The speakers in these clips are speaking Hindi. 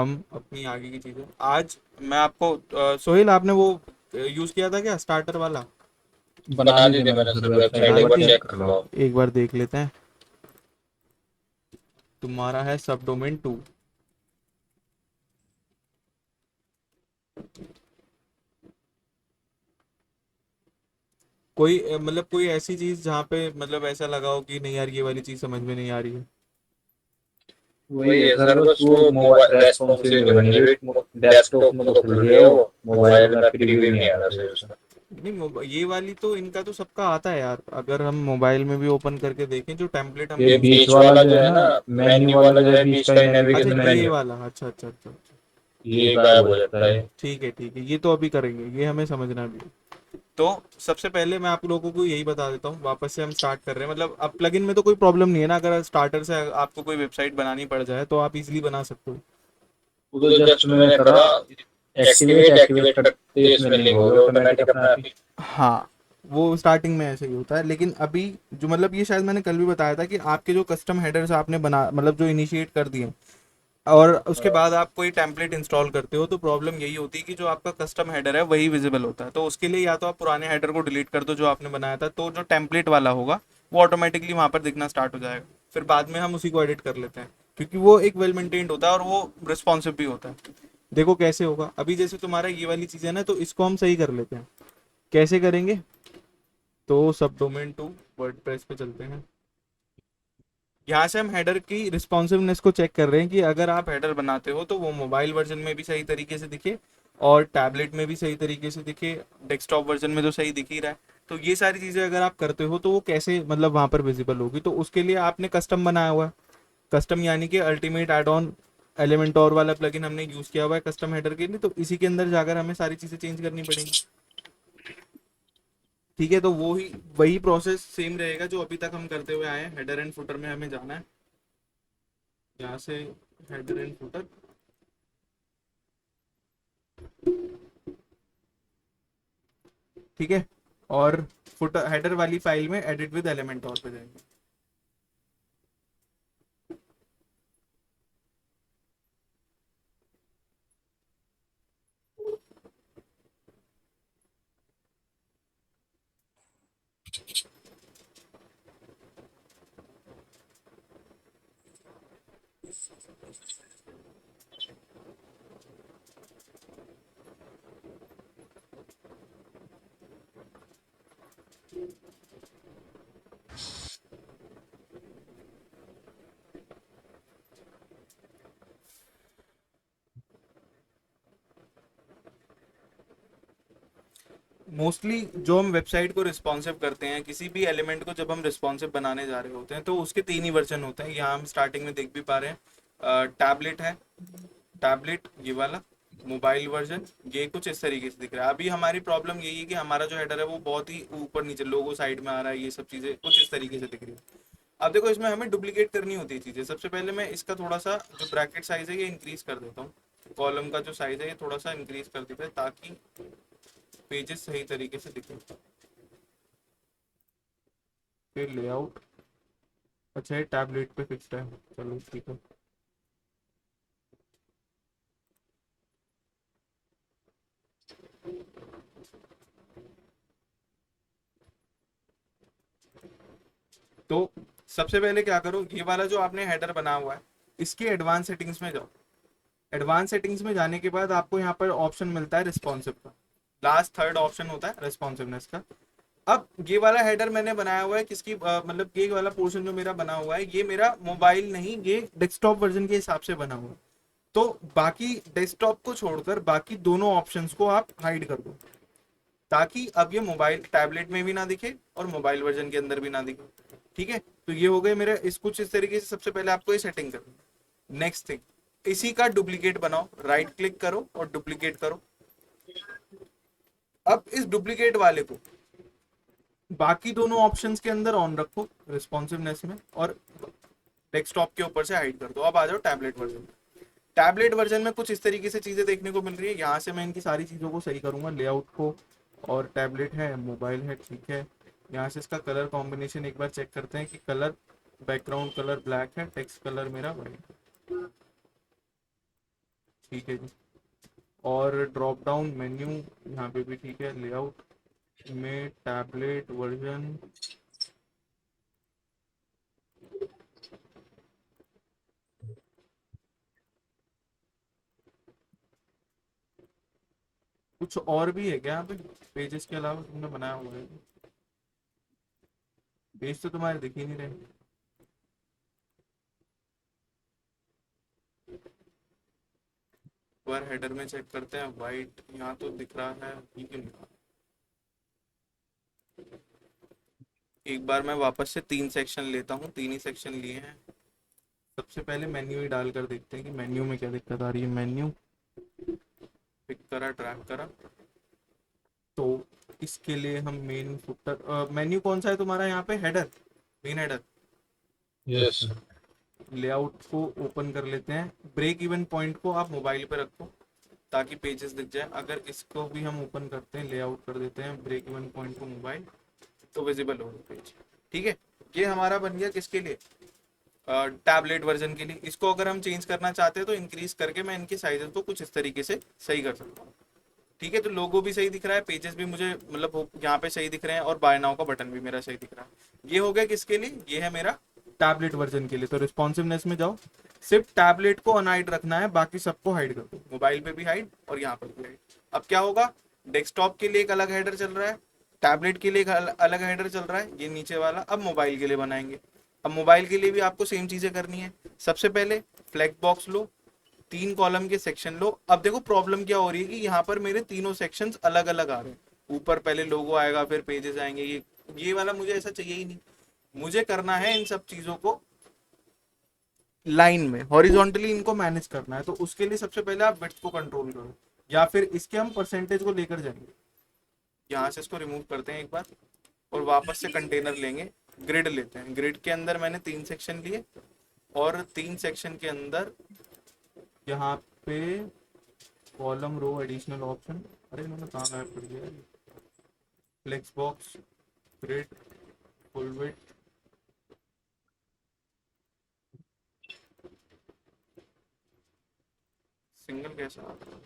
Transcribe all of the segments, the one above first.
हम अपनी आगे की चीजें आज मैं आपको सोहेल, आपने वो यूज किया था क्या स्टार्टर वाला? बना दी थी मैंने सर वेबसाइट, बना एक दी बार थी। चेक कर लो आप। एक बार देख लेते हैं। तुम्हारा है सब डोमेन 2। कोई मतलब कोई ऐसी चीज जहाँ पे मतलब ऐसा लगा हो कि नहीं यार ये वाली चीज समझ में नहीं आ रही है? वही है सर, बस वो मोबाइल रेस्पॉन्सिव नहीं बन रही। डेस्कटॉप में तो खुल गया है वो, मोबाइल में प्रीव्यू नहीं आ रहा सही उसका। नहीं, ये वाली तो इनका तो सबका आता है यार। अगर हम मोबाइल में भी ओपन करके देखें जो टेम्पलेट ये हमने यूज बीच वाला जो है ना, मेन्यू वाला जो है बीच का, ही अच्छा नेविगेशन ये मेन्यू, वाला, अच्छा अच्छा अच्छा अच्छा। ये गायब हो जाता है। ठीक है ठीक है, ये तो अभी करेंगे, ये हमें समझना भी है। तो सबसे पहले मैं आप लोगों को यही बता देता हूँ, वापस से हम स्टार्ट कर रहे हैं। मतलब अब प्लगइन में तो कोई प्रॉब्लम नहीं है ना, अगर स्टार्टर से आपको कोई वेबसाइट बनानी पड़ जाए तो आप इजीली बना सकते हो। वो तो जस्ट मैंने करा, एक्टिवेट एक्टिवेट करते इसमें लिंक हो गया ऑटोमेटिक अपने आप ही। हाँ, वो स्टार्टिंग में ऐसे ही होता है, लेकिन अभी जो मतलब ये शायद मैंने कल भी बताया था कि आपके जो कस्टम हेडर्स आपने बना मतलब जो इनिशिएट कर दिए और उसके बाद आप कोई टेम्पलेट इंस्टॉल करते हो, तो प्रॉब्लम यही होती है कि जो आपका कस्टम हेडर है वही विजिबल होता है। तो उसके लिए या तो आप पुराने हेडर को डिलीट कर दो जो आपने बनाया था, तो जो टेम्पलेट वाला होगा वो ऑटोमेटिकली वहां पर दिखना स्टार्ट हो जाएगा। फिर बाद में हम उसी को एडिट कर लेते हैं, क्योंकि वो एक वेल मेंटेन्ड होता है और वो रिस्पॉन्सिव भी होता है। देखो कैसे होगा, अभी जैसे तुम्हारा ये वाली चीज़ है ना, तो इसको हम सही कर लेते हैं। कैसे करेंगे? तो सब डोमेन टू वर्डप्रेस पे चलते हैं। यहाँ से हम हेडर की रिस्पॉन्सिवनेस को चेक कर रहे हैं कि अगर आप हेडर बनाते हो तो वो मोबाइल वर्जन में भी सही तरीके से दिखे और टैबलेट में भी सही तरीके से दिखे, डेस्कटॉप वर्जन में तो सही दिख ही रहा है। तो ये सारी चीज़ें अगर आप करते हो तो वो कैसे मतलब वहाँ पर विजिबल होगी, तो उसके लिए आपने कस्टम बनाया हुआ है। कस्टम यानी कि अल्टीमेट एड ऑन एलिमेंटोर वाला प्लगइन हमने यूज़ किया हुआ है कस्टम हेडर के लिए, तो इसी के अंदर जाकर हमें सारी चीज़ें चेंज करनी पड़ेंगी। ठीक है, तो वो ही वही प्रोसेस सेम रहेगा जो अभी तक हम करते हुए आए हैं। हेडर एंड फुटर में हमें जाना है, यहाँ से हेडर एंड फुटर। ठीक है, और फुटर हेडर वाली फाइल में एडिट विद एलिमेंट और पे जाएंगे। मोस्टली जो हम वेबसाइट को रिस्पॉन्सिव करते हैं, किसी भी एलिमेंट को जब हम रिस्पॉन्सिव बनाने जा रहे होते हैं, तो उसके तीन ही वर्जन होते हैं। यहाँ हम स्टार्टिंग में देख भी पा रहे हैं, टैबलेट है, टैबलेट ये वाला, मोबाइल वर्जन ये कुछ इस तरीके से दिख रहा है। अभी हमारी प्रॉब्लम यही है कि हमारा जो हेडर है वो बहुत ही ऊपर नीचे लोगो साइड में आ रहा है, ये सब चीज़ें कुछ इस तरीके से दिख रही है। अब देखो इसमें हमें डुप्लीकेट करनी होती है चीज़ें। सबसे पहले मैं इसका थोड़ा सा जो ब्रैकेट साइज है ये इंक्रीज कर देता हूँ। कॉलम का जो साइज है ये थोड़ा सा इंक्रीज कर देता है ताकि पेजेस सही तरीके से दिखे। फिर लेआउट, अच्छा ये टैबलेट पे फिक्स्ड है, चलो ठीक है। तो सबसे पहले क्या करो, ये वाला जो आपने हेडर बना हुआ है इसके एडवांस सेटिंग्स में जाओ। एडवांस सेटिंग्स में जाने के बाद आपको यहाँ पर ऑप्शन मिलता है रिस्पॉन्सिव का। लास्ट थर्ड ऑप्शन होता है रिस्पॉन्सिवनेस का। अब ये वाला हेडर मैंने बनाया हुआ है किसकी मतलब ये वाला पोर्शन जो मेरा बना हुआ है ये मेरा मोबाइल नहीं, ये डेस्कटॉप वर्जन के हिसाब से बना हुआ है। तो बाकी डेस्कटॉप को छोड़कर बाकी दोनों ऑप्शंस को आप हाइड कर दो, ताकि अब ये मोबाइल टैबलेट में भी ना दिखे और मोबाइल वर्जन के अंदर भी ना दिखे। ठीक है, तो ये हो गए मेरे इस कुछ इस तरीके से। सबसे पहले आपको ये सेटिंग करनी। नेक्स्ट थिंग, इसी का डुप्लीकेट बनाओ, राइट क्लिक करो और डुप्लीकेट करो। अब इस डुप्लीकेट वाले को बाकी दोनों ऑप्शंस के अंदर ऑन रखो रिस्पॉन्सिवनेस में, और डेस्कटॉप के ऊपर से हाइड कर दो। अब आ जाओ टैबलेट वर्जन। टैबलेट वर्जन में कुछ इस तरीके से चीज़ें देखने को मिल रही है। यहाँ से मैं इनकी सारी चीज़ों को सही करूँगा, लेआउट को। और टैबलेट है, मोबाइल है, ठीक है। यहाँ से इसका कलर कॉम्बिनेशन एक बार चेक करते हैं कि कलर, बैकग्राउंड कलर ब्लैक है, टेक्स्ट कलर मेरा वाइट। ठीक है जी। और ड्रॉप डाउन मेन्यू यहाँ पे भी ठीक है, लेआउट में टैबलेट वर्जन, कुछ और भी है क्या यहाँ पे पेजेस के अलावा तुमने बनाया हुआ है? पेज तो तुम्हारे दिख ही नहीं रहे। पर हेडर में चेक करते हैं, वाइट यहाँ तो दिख रहा है, ठीक है। एक बार मैं वापस से 3 सेक्शन लेता हूँ, 3 ही सेक्शन लिए हैं। सबसे पहले मेन्यू ही डाल कर देखते हैं कि मेन्यू में क्या दिक्कत आ रही है। मेन्यू पिक करा, ड्रैग करा, तो इसके लिए हम मेन फुटर, मेन्यू कौन सा है तुम्हारा यहाँ पे, header, main header. Yes. Layout को ओपन कर लेते हैं, ब्रेक इवन पॉइंट को आप मोबाइल पे रखो ताकि पेजेस दिख जाए। अगर इसको भी हम ओपन करते हैं, लेआउट कर देते हैं ब्रेक इवन पॉइंट को मोबाइल, तो विजिबल होगा पेज। ठीक है, ये हमारा बन गया किसके लिए, टैबलेट वर्जन के लिए। इसको अगर हम चेंज करना चाहते हैं तो इंक्रीज करके मैं इनके साइजेस को कुछ इस तरीके से सही कर सकता हूँ। ठीक है, तो लोगो भी सही दिख रहा है, पेजेस भी मुझे मतलब यहाँ पे सही दिख रहे हैं, और बाय नाउ का बटन भी मेरा सही दिख रहा है। ये हो गया किसके लिए, ये है मेरा टैबलेट वर्जन के लिए। तो रिस्पॉन्सिवनेस में जाओ, सिर्फ टैबलेट को अनहाइड रखना है, बाकी सबको हाइड कर दो। मोबाइल पे भी हाइड और यहाँ पर भी हाइड। अब क्या होगा, डेस्कटॉप के लिए एक अलग हेडर चल रहा है, टैबलेट के लिए एक अलग हेडर चल रहा है, ये नीचे वाला। अब मोबाइल के लिए बनाएंगे। अब मोबाइल के लिए भी आपको सेम चीजें करनी है। सबसे पहले फ्लैग बॉक्स लो, 3 कॉलम के सेक्शन लो। अब देखो प्रॉब्लम क्या हो रही है कि यहाँ पर मेरे तीनों सेक्शंस अलग अलग आ रहे हैं। ऊपर पहले लोगो आएगा, फिर पेजेस आएंगे। ये वाला मुझे ऐसा चाहिए ही नहीं। मुझे करना है इन सब चीजों को लाइन में, हॉरिजॉन्टली इनको मैनेज करना है। तो उसके लिए सबसे पहले आप विड्थ को कंट्रोल करो, या फिर इसके हम परसेंटेज को लेकर जाएंगे। यहाँ से इसको रिमूव करते हैं एक बार, और वापस से कंटेनर लेंगे, ग्रिड लेते हैं। ग्रिड के अंदर मैंने 3 सेक्शन लिए, और 3 सेक्शन के अंदर यहाँ पे कॉलम रो एडिशनल ऑप्शन, अरे इन्होंने कहाँ गायब कर दिया, flex box, grid, full width, single कैसा आता है।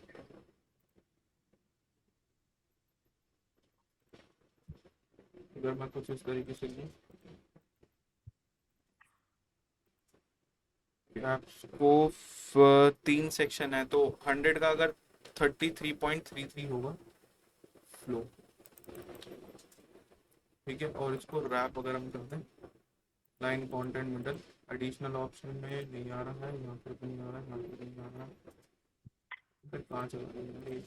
अगर मैं कुछ इस तरीके से लूँ, आपको 3 सेक्शन है तो 100 का अगर 33.33 होगा फ्लो। ठीक है, और इसको रैप अगर हम करते हैं, line content middle, additional option में नहीं आ रहा है, यहाँ पर भी नहीं आ रहा है, यहाँ पर भी नहीं आ रहा है, फिर कहाँ चला गया ये?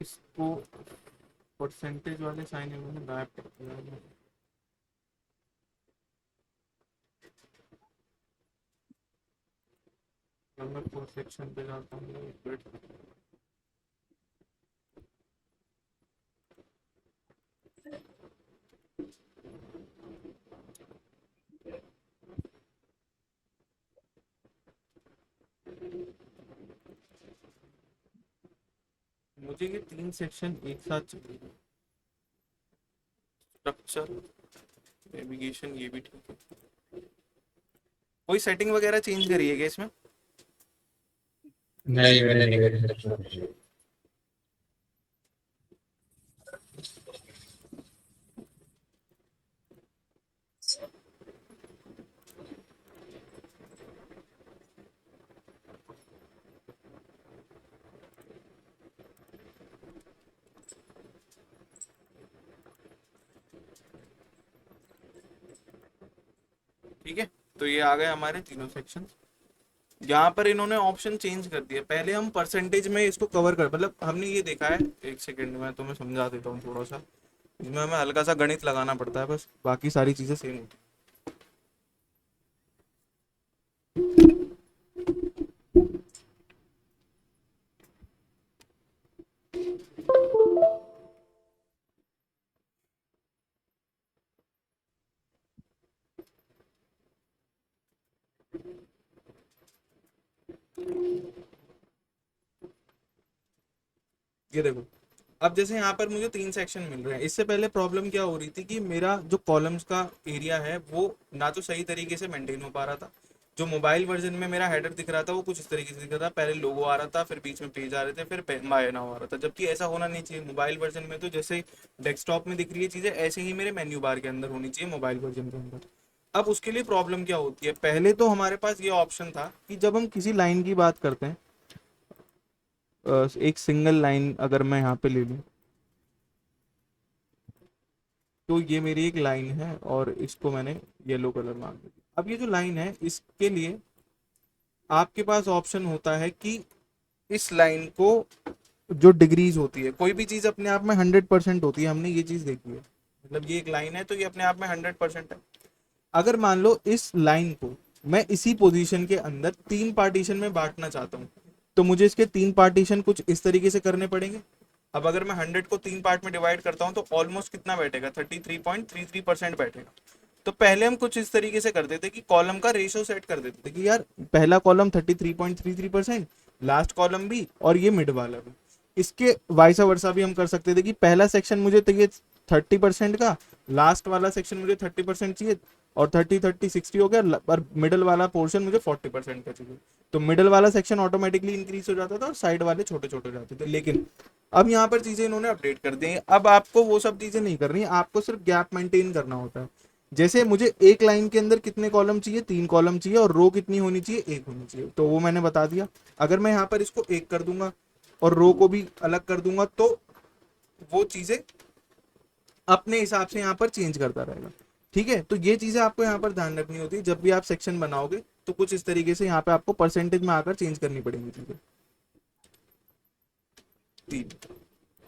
इसको परसेंटेज वाले साइन इन्होंने गायब कर दिया है। अगर मैं फुल सेक्शन पे जाता हूँ, मुझे ये 3 सेक्शन एक साथ चाहिए। स्ट्रक्चर, नेविगेशन, ये भी ठीक है। कोई सेटिंग वगैरह चेंज करिए क्या इसमें? नहीं, मैंने नहीं करी। ठीक है, तो ये आ गए हमारे तीनों सेक्शन। यहाँ पर इन्होंने ऑप्शन चेंज कर दिया। पहले हम परसेंटेज में इसको कवर कर, मतलब हमने ये देखा है, एक सेकंड में तो मैं समझा देता हूँ थोड़ा सा। इसमें हमें हल्का सा गणित लगाना पड़ता है बस, बाकी सारी चीजें सेम होती हैं। ये देखो, अब जैसे यहाँ पर मुझे 3 सेक्शन मिल रहे हैं। इससे पहले प्रॉब्लम क्या हो रही थी कि मेरा जो कॉलम्स का एरिया है वो ना तो सही तरीके से मेंटेन हो पा रहा था। जो मोबाइल वर्जन में मेरा हेडर दिख रहा था वो कुछ इस तरीके से दिख रहा था, पहले लोगो आ रहा था, फिर बीच में पेज आ रहे थे, फिर माय नाउ आ रहा था, जबकि ऐसा होना नहीं चाहिए। मोबाइल वर्जन में तो जैसे डेस्कटॉप में दिख रही है चीजें, ऐसे ही मेरे मेन्यू बार के अंदर होनी चाहिए मोबाइल वर्जन के अंदर। अब उसके लिए प्रॉब्लम क्या होती है, पहले तो हमारे पास ये ऑप्शन था कि जब हम किसी लाइन की बात करते हैं, एक सिंगल लाइन अगर मैं यहाँ पे ले लूँ, तो ये मेरी एक लाइन है और इसको मैंने येलो कलर मार दिया। अब ये जो लाइन है इसके लिए आपके पास ऑप्शन होता है कि इस लाइन को, जो डिग्रीज होती है, कोई भी चीज अपने आप में 100% होती है, हमने ये चीज देखी है। मतलब ये एक लाइन है तो ये अपने आप में 100% है। अगर मान लो इस लाइन को मैं इसी पोजीशन के अंदर 3 पार्टीशन में बांटना चाहता हूँ, तो मुझे इसके 3 पार्टीशन कुछ इस तरीके से करने पड़ेंगे। अब अगर मैं 100 को 3 पार्ट में डिवाइड करता हूँ तो ऑलमोस्ट कितना बैठेगा, 33.33% बैठेगा। तो पहले हम कुछ इस तरीके से करते थे कि कॉलम का रेशियो सेट कर देते थे कि यार पहला कॉलम 33.33%, लास्ट कॉलम भी और ये मिड वाला भी। इसके वाइसा वर्सा भी हम कर सकते थे कि पहला सेक्शन मुझे चाहिए 30% का, लास्ट वाला सेक्शन मुझे 30% चाहिए, और 30 30 60 हो गया, और मिडल वाला पोर्शन मुझे 40% का चाहिए। तो मिडल वाला सेक्शन ऑटोमेटिकली इंक्रीज हो जाता था और साइड वाले छोटे छोटे हो जाते थे। लेकिन अब यहाँ पर चीजें इन्होंने अपडेट कर दी हैं, अब आपको वो सब चीजें नहीं करनी, आपको सिर्फ गैप मेंटेन करना होता है। जैसे मुझे एक लाइन के अंदर कितने कॉलम चाहिए, 3 कॉलम चाहिए, और रो कितनी होनी चाहिए, एक होनी चाहिए, तो वो मैंने बता दिया। अगर मैं यहाँ पर इसको एक कर दूंगा और रो को भी अलग कर दूंगा, तो वो चीजें अपने हिसाब से यहाँ पर चेंज करता रहेगा। ठीक है, तो ये चीजें आपको यहाँ पर ध्यान रखनी होती है जब भी आप सेक्शन बनाओगे, तो कुछ इस तरीके से यहाँ पे आपको परसेंटेज में आकर चेंज करनी पड़ेंगी चीजें। 3,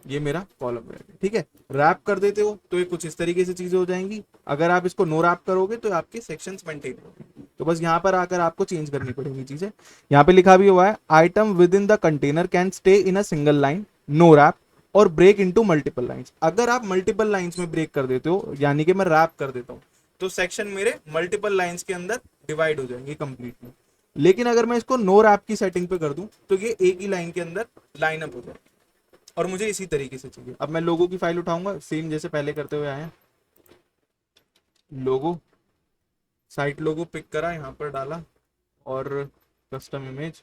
ये मेरा कॉलम रहेगा। ठीक है, रैप कर देते हो तो ये कुछ इस तरीके से चीजें हो जाएंगी। अगर आप इसको नो रैप करोगे तो आपके सेक्शंस मेंटेन होंगे। तो बस यहाँ पर आकर आपको चेंज करनी पड़ेंगी चीजें। यहाँ पे लिखा भी हुआ है, item within the container can stay in a single line, no wrap, और ब्रेक इनटू मल्टीपल लाइंस। अगर आप मल्टीपल लाइंस में ब्रेक कर देते हो, यानी कि मैं रैप कर देता हूँ, तो सेक्शन मेरे मल्टीपल लाइंस के अंदर डिवाइड हो जाएंगे कंप्लीटली। लेकिन अगर मैं इसको नो रैप की सेटिंग पे कर दूं, तो ये एक ही लाइन के अंदर लाइन अप हो जाएगा, और मुझे इसी तरीके से चाहिए। अब मैं लोगों की फाइल उठाऊंगा, सेम जैसे पहले करते हुए आए हैं। लोगो, साइट लोगो पिक करा, यहाँ पर डाला, और custom image,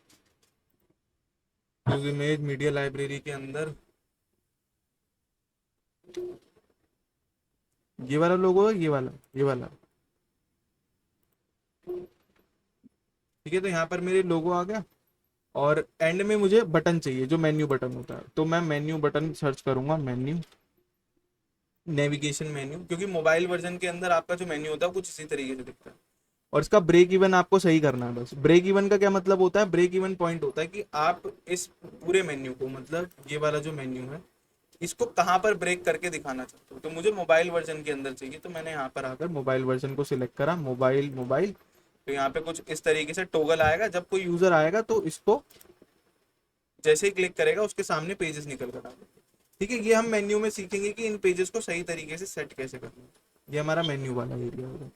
use image media library के अंदर ये वाला लोगो है, ये वाला। ठीक है, तो यहाँ पर मेरे लोगो आ गया, और एंड में मुझे बटन चाहिए जो मेन्यू बटन होता है, तो मैं मेन्यू बटन सर्च करूंगा, मेन्यू, नेविगेशन मेन्यू, क्योंकि मोबाइल वर्जन के अंदर आपका जो मेन्यू होता है कुछ इसी तरीके से दिखता है। और इसका ब्रेक इवन आपको सही करना है। बस ब्रेक इवन का क्या मतलब होता है, ब्रेक इवन पॉइंट होता है कि आप इस पूरे मेन्यू को, मतलब ये वाला जो मेन्यू है, इसको कहाँ पर ब्रेक करके दिखाना चाहते हो। तो मुझे मोबाइल वर्जन के अंदर चाहिए, तो मैंने यहाँ पर आकर मोबाइल वर्जन को सिलेक्ट करा, मोबाइल मोबाइल। तो यहाँ पे कुछ इस तरीके से टोगल आएगा, जब कोई यूजर आएगा तो इसको जैसे ही क्लिक करेगा उसके सामने पेजेस निकल कर आएंगे। ठीक है, ये हम मेन्यू में सीखेंगे कि इन पेजेस को सही तरीके से सेट कैसे करना है। ये हमारा मेन्यू वाला एरिया होगा।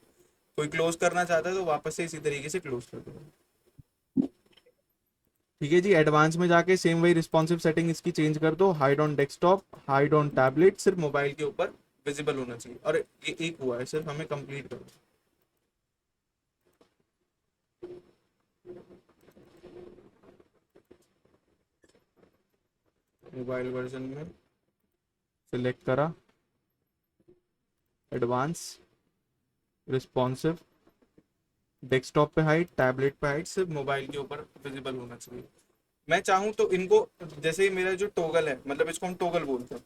कोई क्लोज करना चाहता है तो वापस से इसी तरीके से क्लोज कर देगा। ठीक है जी, एडवांस में जाके सेम वही रिस्पॉन्सिव सेटिंग इसकी चेंज कर दो, hide on desktop, hide on tablet, सिर्फ मोबाइल के ऊपर विजिबल होना चाहिए, और ये एक हुआ है, सिर्फ हमें कंप्लीट करना है। मोबाइल वर्जन में सिलेक्ट करा, एडवांस, रिस्पॉन्सिव, डेस्कटॉप पे हाइट, टैबलेट पे हाइट, सिर्फ मोबाइल के ऊपर विजिबल होना चाहिए। मैं चाहूँ तो इनको, जैसे मेरा जो टोगल है, मतलब इसको हम टोगल बोलते हैं,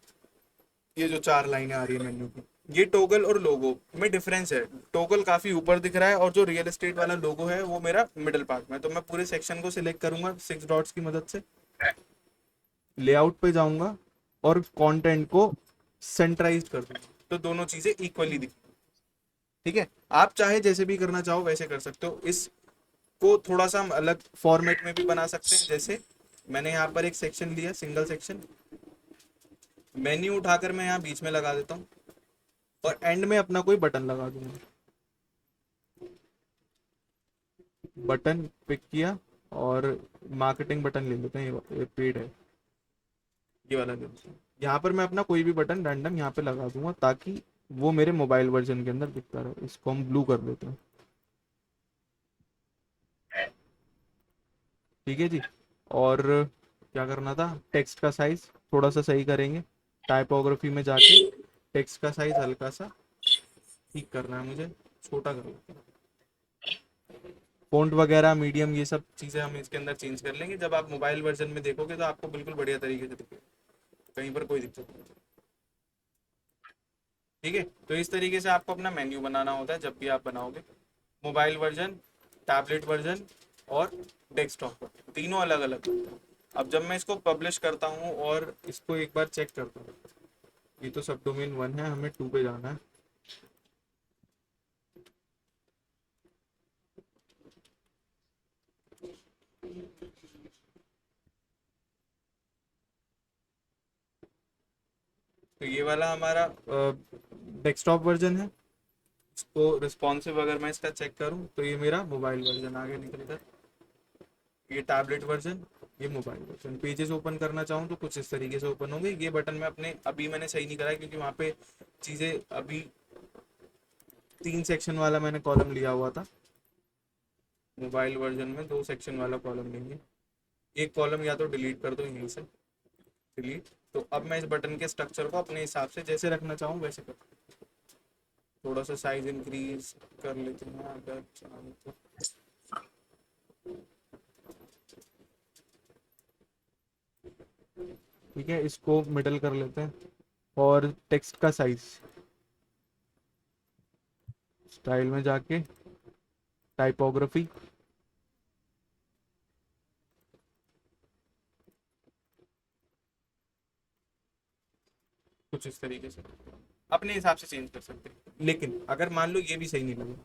ये जो 4 लाइनें आ रही है मेन्यू की, ये टोगल और लोगो में डिफरेंस है। टोगल काफी ऊपर दिख रहा है, और जो रियल एस्टेट वाला लोगो है वो मेरा मिडिल पार्ट में। तो मैं पूरे सेक्शन को सिलेक्ट करूंगा 6 डॉट्स की मदद से, लेआउट पे जाऊंगा, और कंटेंट को सेंट्राइज कर दूंगा, तो दोनों चीजें इक्वली दिख। ठीक है, आप चाहे जैसे भी करना चाहो वैसे कर सकते हो। इसको थोड़ा सा हम अलग फॉर्मेट में भी बना सकते हैं। जैसे मैंने यहाँ पर एक सेक्शन लिया, सिंगल सेक्शन, मेन्यू उठाकर मैं यहाँ बीच में लगा देता हूँ, और एंड में अपना कोई बटन लगा दूंगा। बटन पिक किया, और मार्केटिंग बटन ले लेते हैं, ये पेड है, ये वाला ले लेते हैं। यहाँ पर मैं अपना कोई भी बटन रैंडम यहाँ पे लगा दूंगा, ताकि वो मेरे मोबाइल वर्जन के अंदर दिखता रहे। इसको हम ब्लू कर देते हैं। ठीक है जी। और क्या करना था, टेक्स्ट का साइज थोड़ा सा सही करेंगे, टाइपोग्राफी में जाके टेक्स्ट का साइज हल्का सा ठीक करना है मुझे, छोटा कर लेते हैं। फ़ॉन्ट वगैरह मीडियम ये सब चीज़ें हम इसके अंदर चेंज कर लेंगे, जब आप मोबाइल वर्जन में देखोगे तो आपको बिल्कुल बढ़िया तरीके से दिखेगा, कहीं पर कोई दिक्कत नहीं। ठीक है, तो इस तरीके से आपको अपना मेन्यू बनाना होता है जब भी आप बनाओगे, मोबाइल वर्जन, टैबलेट वर्जन और डेस्कटॉप पर, तीनों अलग अलग होते हैं। अब जब मैं इसको पब्लिश करता हूँ और इसको एक बार चेक करता हूँ, ये तो सब डोमेन 1 है, हमें 2 पे जाना है। तो ये वाला हमारा डेस्कटॉप वर्जन है। इसको रिस्पॉन्सिव अगर मैं इसका चेक करूँ तो ये मेरा मोबाइल वर्जन आगे निकल कर, ये टैबलेट वर्जन, ये मोबाइल वर्जन। पेजेस ओपन करना चाहूँ तो कुछ इस तरीके से ओपन होंगे। ये बटन में अपने अभी मैंने सही नहीं करा है क्योंकि वहाँ पे चीज़ें अभी 3 सेक्शन वाला मैंने कॉलम लिया हुआ था, मोबाइल वर्जन में 2 सेक्शन वाला कॉलम लेंगे। एक कॉलम या तो डिलीट कर दो यहीं से, डिलीट। तो अब मैं इस बटन के स्ट्रक्चर को अपने हिसाब से जैसे रखना चाहूँ वैसे कर, थोड़ा सा साइज इंक्रीज कर लेते हैं अगर चाहें तो। ठीक है, इसको मिडल कर लेते हैं। और टेक्स्ट का साइज, स्टाइल में जाके टाइपोग्राफी, कुछ इस तरीके से अपने हिसाब से चेंज कर सकते हैं। लेकिन अगर मान लो ये भी सही नहीं लगे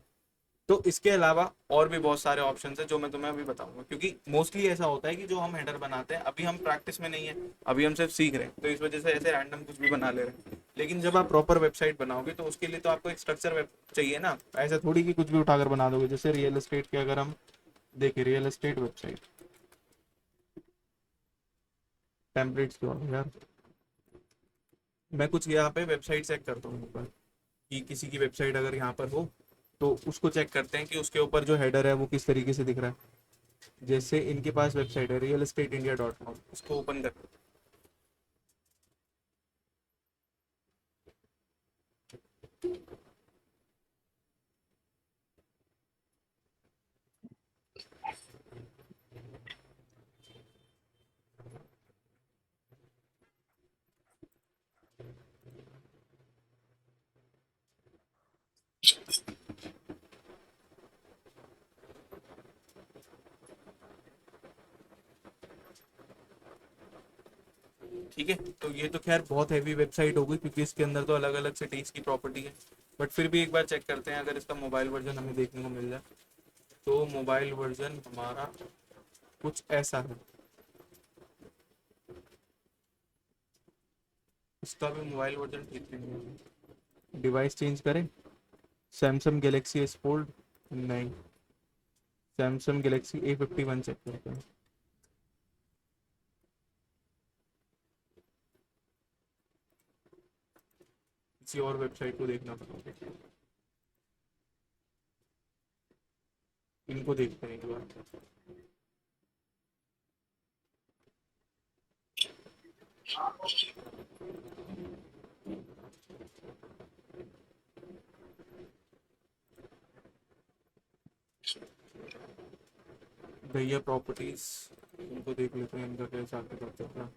तो इसके अलावा और भी बहुत सारे ऑप्शंस हैं जो मैं तुम्हें अभी बताऊंगा, क्योंकि मोस्टली ऐसा होता है कि जो हम हेडर बनाते हैं अभी हम प्रैक्टिस में नहीं है, अभी हम सिर्फ सीख रहे हैं, तो इस वजह से ऐसे रैंडम कुछ भी बना ले रहे हैं। लेकिन जब आप प्रॉपर वेबसाइट बनाओगे तो उसके लिए तो आपको एक स्ट्रक्चर वेब चाहिए ना, ऐसा थोड़ी कि कुछ भी उठाकर बना दोगे। जैसे रियल एस्टेट के अगर हम देखें, रियल एस्टेट वेबसाइट टेम्पलेट्स क्यों यार, मैं कुछ यहाँ पे वेबसाइट चेक करता हूँ ऊपर कि किसी की वेबसाइट अगर यहाँ पर हो तो उसको चेक करते हैं कि उसके ऊपर जो हेडर है वो किस तरीके से दिख रहा है। जैसे इनके पास वेबसाइट है realestateIndia.com, इसको ओपन कर, ठीक है। तो ये तो खैर बहुत हैवी वेबसाइट हो गई क्योंकि इसके अंदर तो अलग अलग सिटीज की प्रॉपर्टी है, बट फिर भी एक बार चेक करते हैं अगर इसका मोबाइल वर्जन हमें देखने को मिल जाए। तो मोबाइल वर्जन हमारा कुछ ऐसा है, इसका भी मोबाइल वर्जन ठीक नहीं है। डिवाइस चेंज करें, सैमसंग गैलेक्सी एस फोल्ड, नहीं, सैमसंग गैलेक्सी A51 चेक करते हैं। किसी और वेबसाइट को देखना पड़ेगा, इनको देखते हैं एक बार। भैया प्रॉपर्टीज, इनको देख लेते हैं इनका कैसा आगे करते हैं।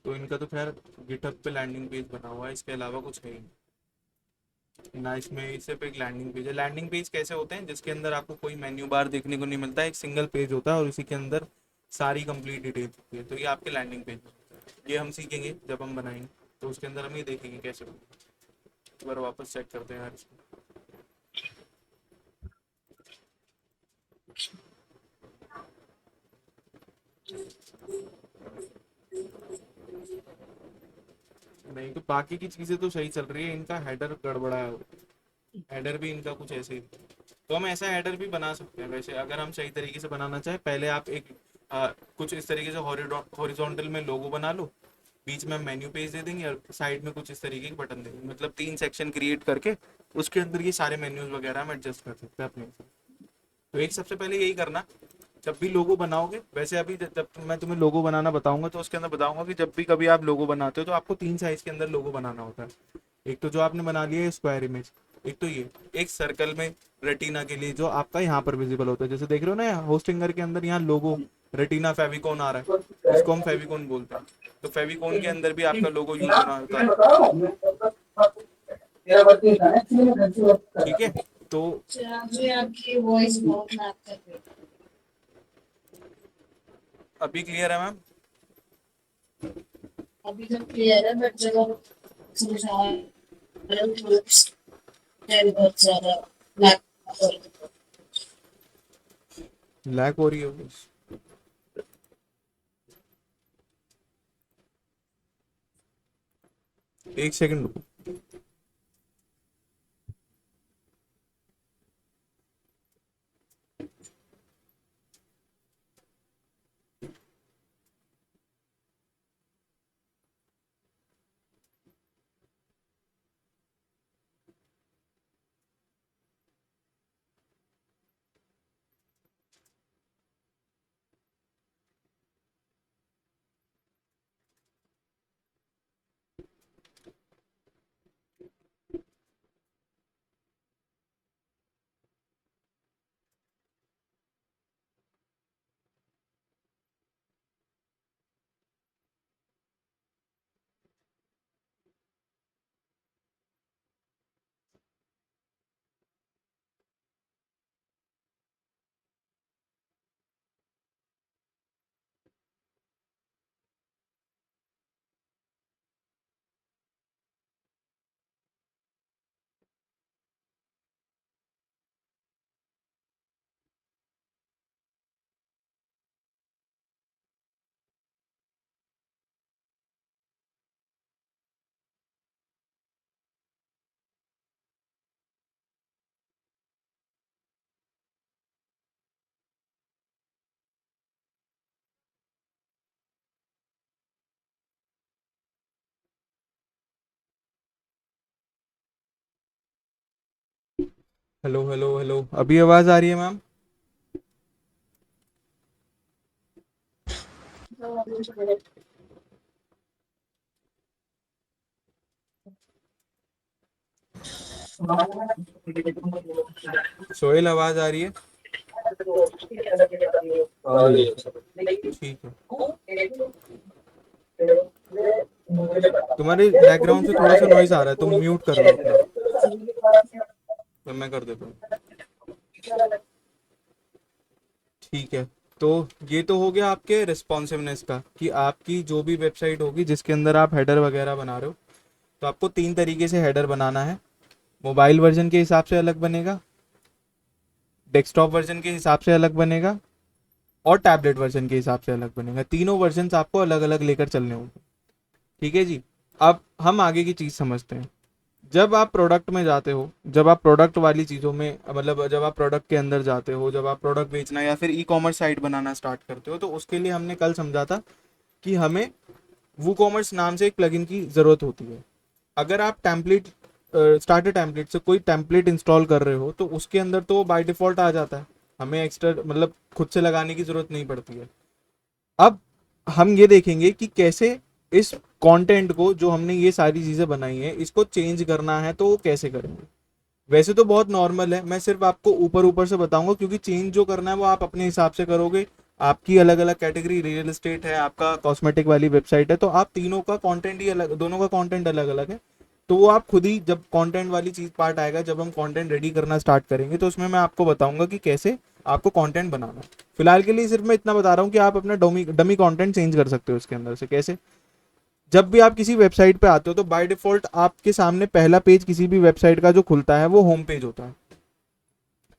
तो इनका तो खैर गिटहब पे लैंडिंग पेज बना हुआ है, इसके अलावा कुछ है ही नहीं ना इसमें। सिर्फ एक लैंडिंग पेज है। लैंडिंग पेज कैसे होते हैं, जिसके अंदर आपको कोई मेन्यू बार देखने को नहीं मिलता है, एक सिंगल पेज होता है और इसी के अंदर सारी कंप्लीट डिटेल्स होती है, तो ये आपके लैंडिंग पेज होते हैं। ये हम सीखेंगे जब हम बनाएंगे, तो उसके अंदर हम ये देखेंगे कैसे होगा। एक बार वापस चेक करते हैं यार इसको। नहीं तो बाकी की चीज़ें तो सही चल रही है, इनका हेडर गड़बड़ा है, हेडर भी इनका कुछ ऐसे ही। तो हम ऐसा हेडर भी बना सकते हैं वैसे, अगर हम सही तरीके से बनाना चाहें। पहले आप एक कुछ इस तरीके से हॉरिजॉन्टल में लोगो बना लो, बीच में मेन्यू पेज दे देंगे और साइड में कुछ इस तरीके के बटन देंगे, मतलब 3 सेक्शन क्रिएट करके उसके अंदर ये सारे मेन्यूज वगैरह हम एडजस्ट कर सकते हैं अपने हिसाब से। तो एक सबसे पहले यही करना, जब भी लोगो बनाओगे, वैसे अभी जब मैं तुम्हें लोगो बनाना बताऊंगा तो उसके अंदर बताऊंगा कि जब भी कभी आप लोगो बनाते हो तो आपको 3 साइज के अंदर लोगो बनाना होता है। एक तो जो आपने बना लिया है स्क्वायर इमेज, एक तो ये, एक सर्कल में रेटिना के लिए जो आपका यहाँ पर विजिबल होता है, जैसे देख रहे हो ना होस्टिंगर के अंदर यहाँ लोगो रेटिना फेविकोन आ रहा है, इसको हम फेविकोन बोलते हैं। तो फेविकोन के अंदर भी आपका लोगो यूज होना होता है। ठीक है, तो मुझे आपकी वॉइस बहुत मैच कर रही है। अभी क्लियर है मैम? अभी तो क्लियर है, बट जब आप समझा रहे हो तो टेल बहुत ज्यादा लैग कर रही है। लैग हो रही है voice। एक सेकंड रुको। हेलो हेलो हेलो, अभी आवाज आ रही है मैम? सोहेल आवाज आ रही है? ठीक है। तुम्हारे बैकग्राउंड से थोड़ा सा नॉइज आ रहा है, तुम म्यूट कर लो अपना, तो मैं कर देता हूँ। ठीक है, तो ये तो हो गया आपके रिस्पॉन्सिवनेस का, कि आपकी जो भी वेबसाइट होगी जिसके अंदर आप हेडर वगैरह बना रहे हो, तो आपको 3 तरीके से हेडर बनाना है। मोबाइल वर्जन के हिसाब से अलग बनेगा, डेस्कटॉप वर्जन के हिसाब से अलग बनेगा, और टैबलेट वर्जन के हिसाब से अलग बनेगा। तीनों वर्जन आपको अलग अलग लेकर चलने होंगे। ठीक है जी। अब हम आगे की चीज़ समझते हैं। जब आप प्रोडक्ट में जाते हो, जब आप प्रोडक्ट वाली चीज़ों में, मतलब जब आप प्रोडक्ट के अंदर जाते हो, जब आप प्रोडक्ट बेचना या फिर ई कॉमर्स साइट बनाना स्टार्ट करते हो, तो उसके लिए हमने कल समझा था कि हमें वो कॉमर्स नाम से एक प्लगइन की ज़रूरत होती है। अगर आप टेम्पलेट, स्टार्टर टेम्पलेट से कोई टेम्पलेट इंस्टॉल कर रहे हो तो उसके अंदर तो बाय डिफ़ॉल्ट आ जाता है, हमें एक्स्ट्रा मतलब खुद से लगाने की ज़रूरत नहीं पड़ती है। अब हम ये देखेंगे कि कैसे इस कंटेंट को, जो हमने ये सारी चीज़ें बनाई हैं, इसको चेंज करना है तो वो कैसे करेंगे। वैसे तो बहुत नॉर्मल है, मैं सिर्फ आपको ऊपर ऊपर से बताऊंगा, क्योंकि चेंज जो करना है वो आप अपने हिसाब से करोगे। आपकी अलग अलग कैटेगरी, रियल एस्टेट है, आपका कॉस्मेटिक वाली वेबसाइट है, तो आप तीनों का कंटेंट ही अलग, दोनों का कंटेंट अलग अलग है। तो वो आप खुद ही, जब कंटेंट वाली चीज पार्ट आएगा, जब हम कंटेंट रेडी करना स्टार्ट करेंगे, तो उसमें मैं आपको बताऊंगा कि कैसे आपको कंटेंट बनाना है। फिलहाल के लिए सिर्फ मैं इतना बता रहा हूँ कि आप अपना डमी डमी कंटेंट चेंज कर सकते हो इसके अंदर से। कैसे? जब भी आप किसी वेबसाइट पे आते हो तो बाय डिफॉल्ट आपके सामने पहला पेज किसी भी वेबसाइट का जो खुलता है वो होम पेज होता है।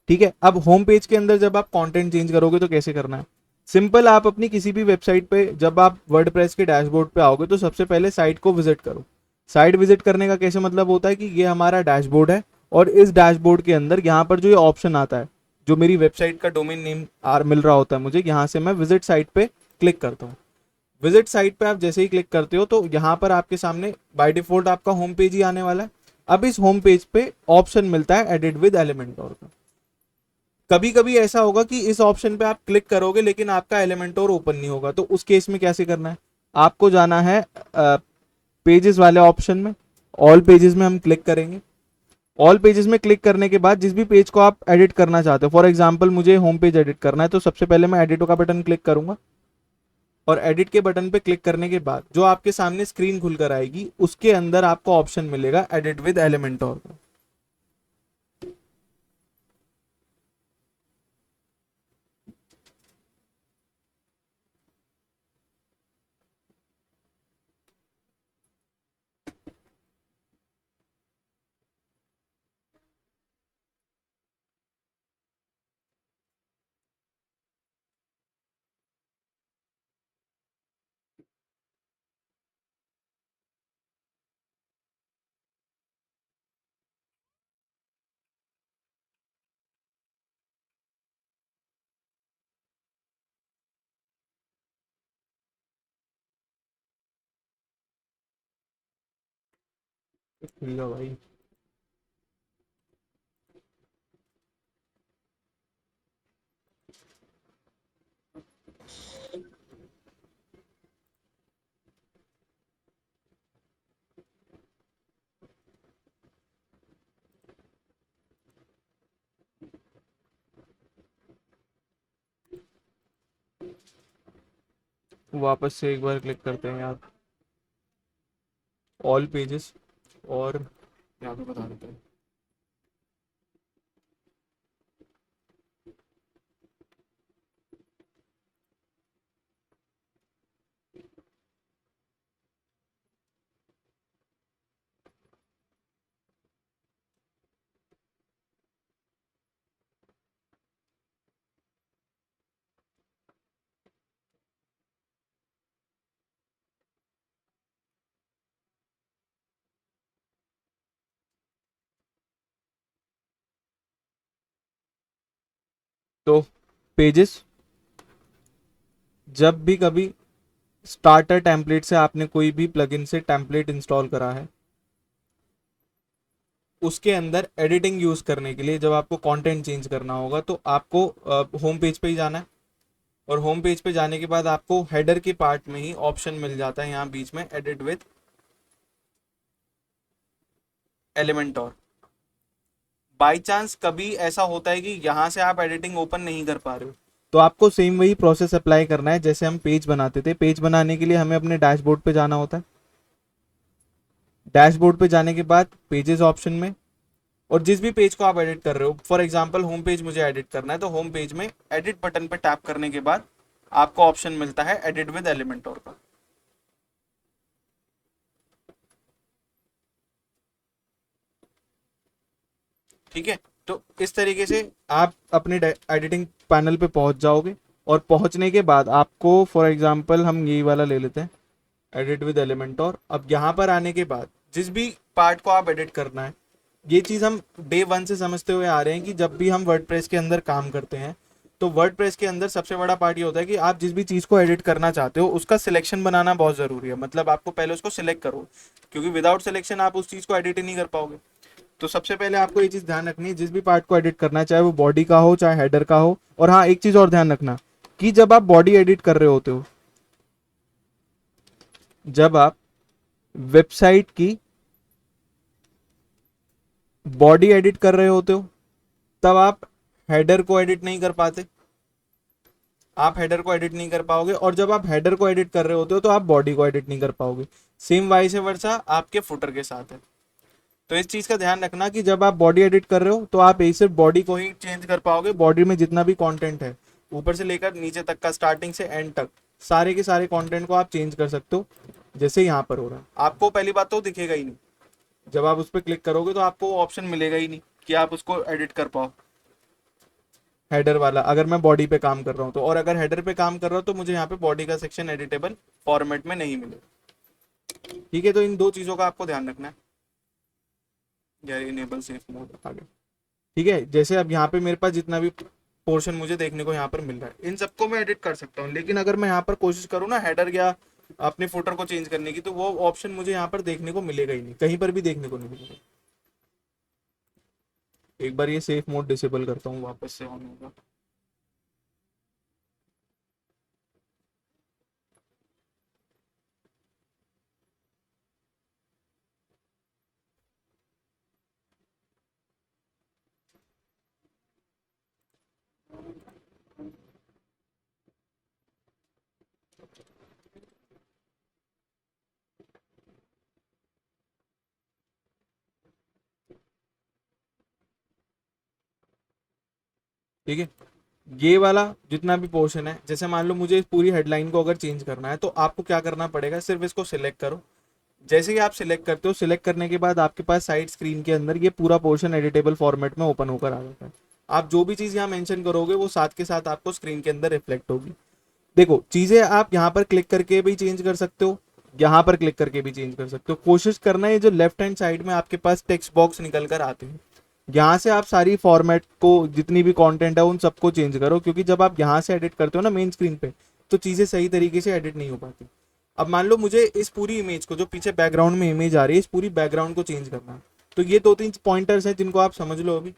ठीक है, अब होम पेज के अंदर जब आप कंटेंट चेंज करोगे तो कैसे करना है? सिंपल, आप अपनी किसी भी वेबसाइट पे जब आप वर्डप्रेस के डैशबोर्ड पे आओगे तो सबसे पहले साइट को विजिट करो। साइट विजिट करने का कैसे मतलब होता है कि ये हमारा डैशबोर्ड है, और इस डैशबोर्ड के अंदर यहाँ पर जो ये ऑप्शन आता है, जो मेरी वेबसाइट का डोमेन नेम मिल रहा होता है मुझे, यहाँ से मैं विजिट साइट पे क्लिक करता हूँ। विजिट साइट पे आप जैसे ही क्लिक करते हो तो यहाँ पर आपके सामने बाय डिफॉल्ट आपका होम पेज ही आने वाला है। अब इस होम पेज पे ऑप्शन मिलता है एडिट विद एलिमेंटोर का। कभी कभी ऐसा होगा कि इस ऑप्शन पे आप क्लिक करोगे लेकिन आपका एलिमेंटोर ओपन नहीं होगा, तो उस केस में कैसे करना है, आपको जाना है पेजेस वाले ऑप्शन में, ऑल पेजेस में हम क्लिक करेंगे। ऑल पेजेस में क्लिक करने के बाद जिस भी पेज को आप एडिट करना चाहते हो, फॉर एग्जांपल मुझे होम पेज एडिट करना है, तो सबसे पहले मैं एडिट का बटन क्लिक करूंगा, और एडिट के बटन पे क्लिक करने के बाद जो आपके सामने स्क्रीन खुलकर आएगी उसके अंदर आपको ऑप्शन मिलेगा एडिट विद एलिमेंटोर का। ठीक है भाई। वापस से एक बार क्लिक करते हैं यार, ऑल पेजेस, और यहाँ पे बता देते हैं। तो पेजेस, जब भी कभी स्टार्टर टेम्पलेट से आपने कोई भी प्लगइन से टेम्पलेट इंस्टॉल करा है, उसके अंदर एडिटिंग यूज करने के लिए जब आपको कंटेंट चेंज करना होगा तो आपको होम पेज पे ही जाना है, और होम पेज पे जाने के बाद आपको हेडर के पार्ट में ही ऑप्शन मिल जाता है यहाँ बीच में एडिट विद एलिमेंटोर। बाई चांस कभी ऐसा होता है कि यहाँ से आप एडिटिंग ओपन नहीं कर पा रहे हो, तो आपको सेम वही प्रोसेस अप्लाई करना है जैसे हम पेज बनाते थे। पेज बनाने के लिए हमें अपने डैशबोर्ड पे जाना होता है, डैशबोर्ड पे जाने के बाद पेजेस ऑप्शन में, और जिस भी पेज को आप एडिट कर रहे हो, फॉर एग्जांपल होम पेज मुझे एडिट करना है, तो होम पेज में एडिट बटन पे टैप करने के बाद आपको ऑप्शन मिलता है एडिट विद एलिमेंटोर का। ठीक है, तो इस तरीके से आप अपने एडिटिंग पैनल पे पहुंच जाओगे, और पहुंचने के बाद आपको फॉर एग्जांपल हम यही वाला ले लेते हैं एडिट विद एलिमेंटोर। अब यहाँ पर आने के बाद जिस भी पार्ट को आप एडिट करना है, ये चीज़ हम डे वन से समझते हुए आ रहे हैं कि जब भी हम वर्डप्रेस के अंदर काम करते हैं तो वर्डप्रेस के अंदर सबसे बड़ा पार्ट ये होता है कि आप जिस भी चीज़ को एडिट करना चाहते हो उसका सिलेक्शन बनाना बहुत ज़रूरी है। मतलब आपको पहले उसको सिलेक्ट करो, क्योंकि विदाउट सिलेक्शन आप उस चीज़ को एडिट ही नहीं कर पाओगे। तो सबसे पहले आपको ये चीज़ ध्यान रखनी है, जिस भी पार्ट को एडिट करना है, चाहे वो बॉडी का हो चाहे हेडर का हो। और हाँ, एक चीज़ और ध्यान रखना कि जब आप बॉडी एडिट कर रहे होते हो, जब आप वेबसाइट की बॉडी एडिट कर रहे होते हो तब आप हेडर को एडिट नहीं कर पाते, आप हेडर को एडिट नहीं कर पाओगे, और जब आप हेडर को एडिट कर रहे होते हो तो आप बॉडी को एडिट नहीं कर पाओगे। सेम वाइस वर्सा आपके फुटर के साथ है। तो इस चीज़ का ध्यान रखना कि जब आप बॉडी एडिट कर रहे हो तो आप एक सिर्फ बॉडी को ही चेंज कर पाओगे। बॉडी में जितना भी कंटेंट है ऊपर से लेकर नीचे तक का, स्टार्टिंग से एंड तक सारे के सारे कंटेंट को आप चेंज कर सकते हो, जैसे यहाँ पर हो रहा है। आपको पहली बात तो दिखेगा ही नहीं, जब आप उस पर क्लिक करोगे तो आपको ऑप्शन मिलेगा ही नहीं कि आप उसको एडिट कर पाओ हेडर वाला, अगर मैं बॉडी पे काम कर रहा हूँ तो। और अगर हेडर पे काम कर रहा हूँ तो मुझे यहाँ पे बॉडी का सेक्शन एडिटेबल फॉर्मेट में नहीं मिलेगा। ठीक है, तो इन दो चीज़ों का आपको ध्यान रखना है यार। इनेबल सेफ मोड आगे, ठीक है। जैसे अब यहाँ पे मेरे पास जितना भी पोर्शन मुझे देखने को यहाँ पर मिल रहा है, इन सबको मैं एडिट कर सकता हूँ। लेकिन अगर मैं यहाँ पर कोशिश करूँ ना हेडर या अपने फुटर को चेंज करने की, तो वो ऑप्शन मुझे यहाँ पर देखने को मिलेगा ही नहीं, कहीं पर भी देखने को नहीं मिलेगा। एक बार ये सेफ मोड डिसेबल करता हूँ, वापस से ऑन होगा। ठीक है, ये वाला जितना भी पोर्शन है, जैसे मान लो मुझे इस पूरी हेडलाइन को अगर चेंज करना है तो आपको क्या करना पड़ेगा, सिर्फ इसको सिलेक्ट करो। जैसे ही आप सिलेक्ट करते हो, सिलेक्ट करने के बाद आपके पास साइड स्क्रीन के अंदर ये पूरा पोर्शन एडिटेबल फॉर्मेट में ओपन होकर आ जाता है। आप जो भी चीज़ यहाँ मेंशन करोगे वो साथ के साथ आपको स्क्रीन के अंदर रिफ्लेक्ट होगी। देखो, चीज़ें आप यहाँ पर क्लिक करके भी चेंज कर सकते हो, यहाँ पर क्लिक करके भी चेंज कर सकते हो। कोशिश करना है जो लेफ्ट हैंड साइड में आपके पास टेक्स्ट बॉक्स निकल कर आते हैं, यहाँ से आप सारी फॉर्मेट को, जितनी भी कंटेंट है उन सबको चेंज करो, क्योंकि जब आप यहाँ से एडिट करते हो ना मेन स्क्रीन पे, तो चीज़ें सही तरीके से एडिट नहीं हो पाती। अब मान लो मुझे इस पूरी इमेज को, जो पीछे बैकग्राउंड में इमेज आ रही है, इस पूरी बैकग्राउंड को चेंज करना है, तो ये दो तीन पॉइंटर्स हैं जिनको आप समझ लो अभी।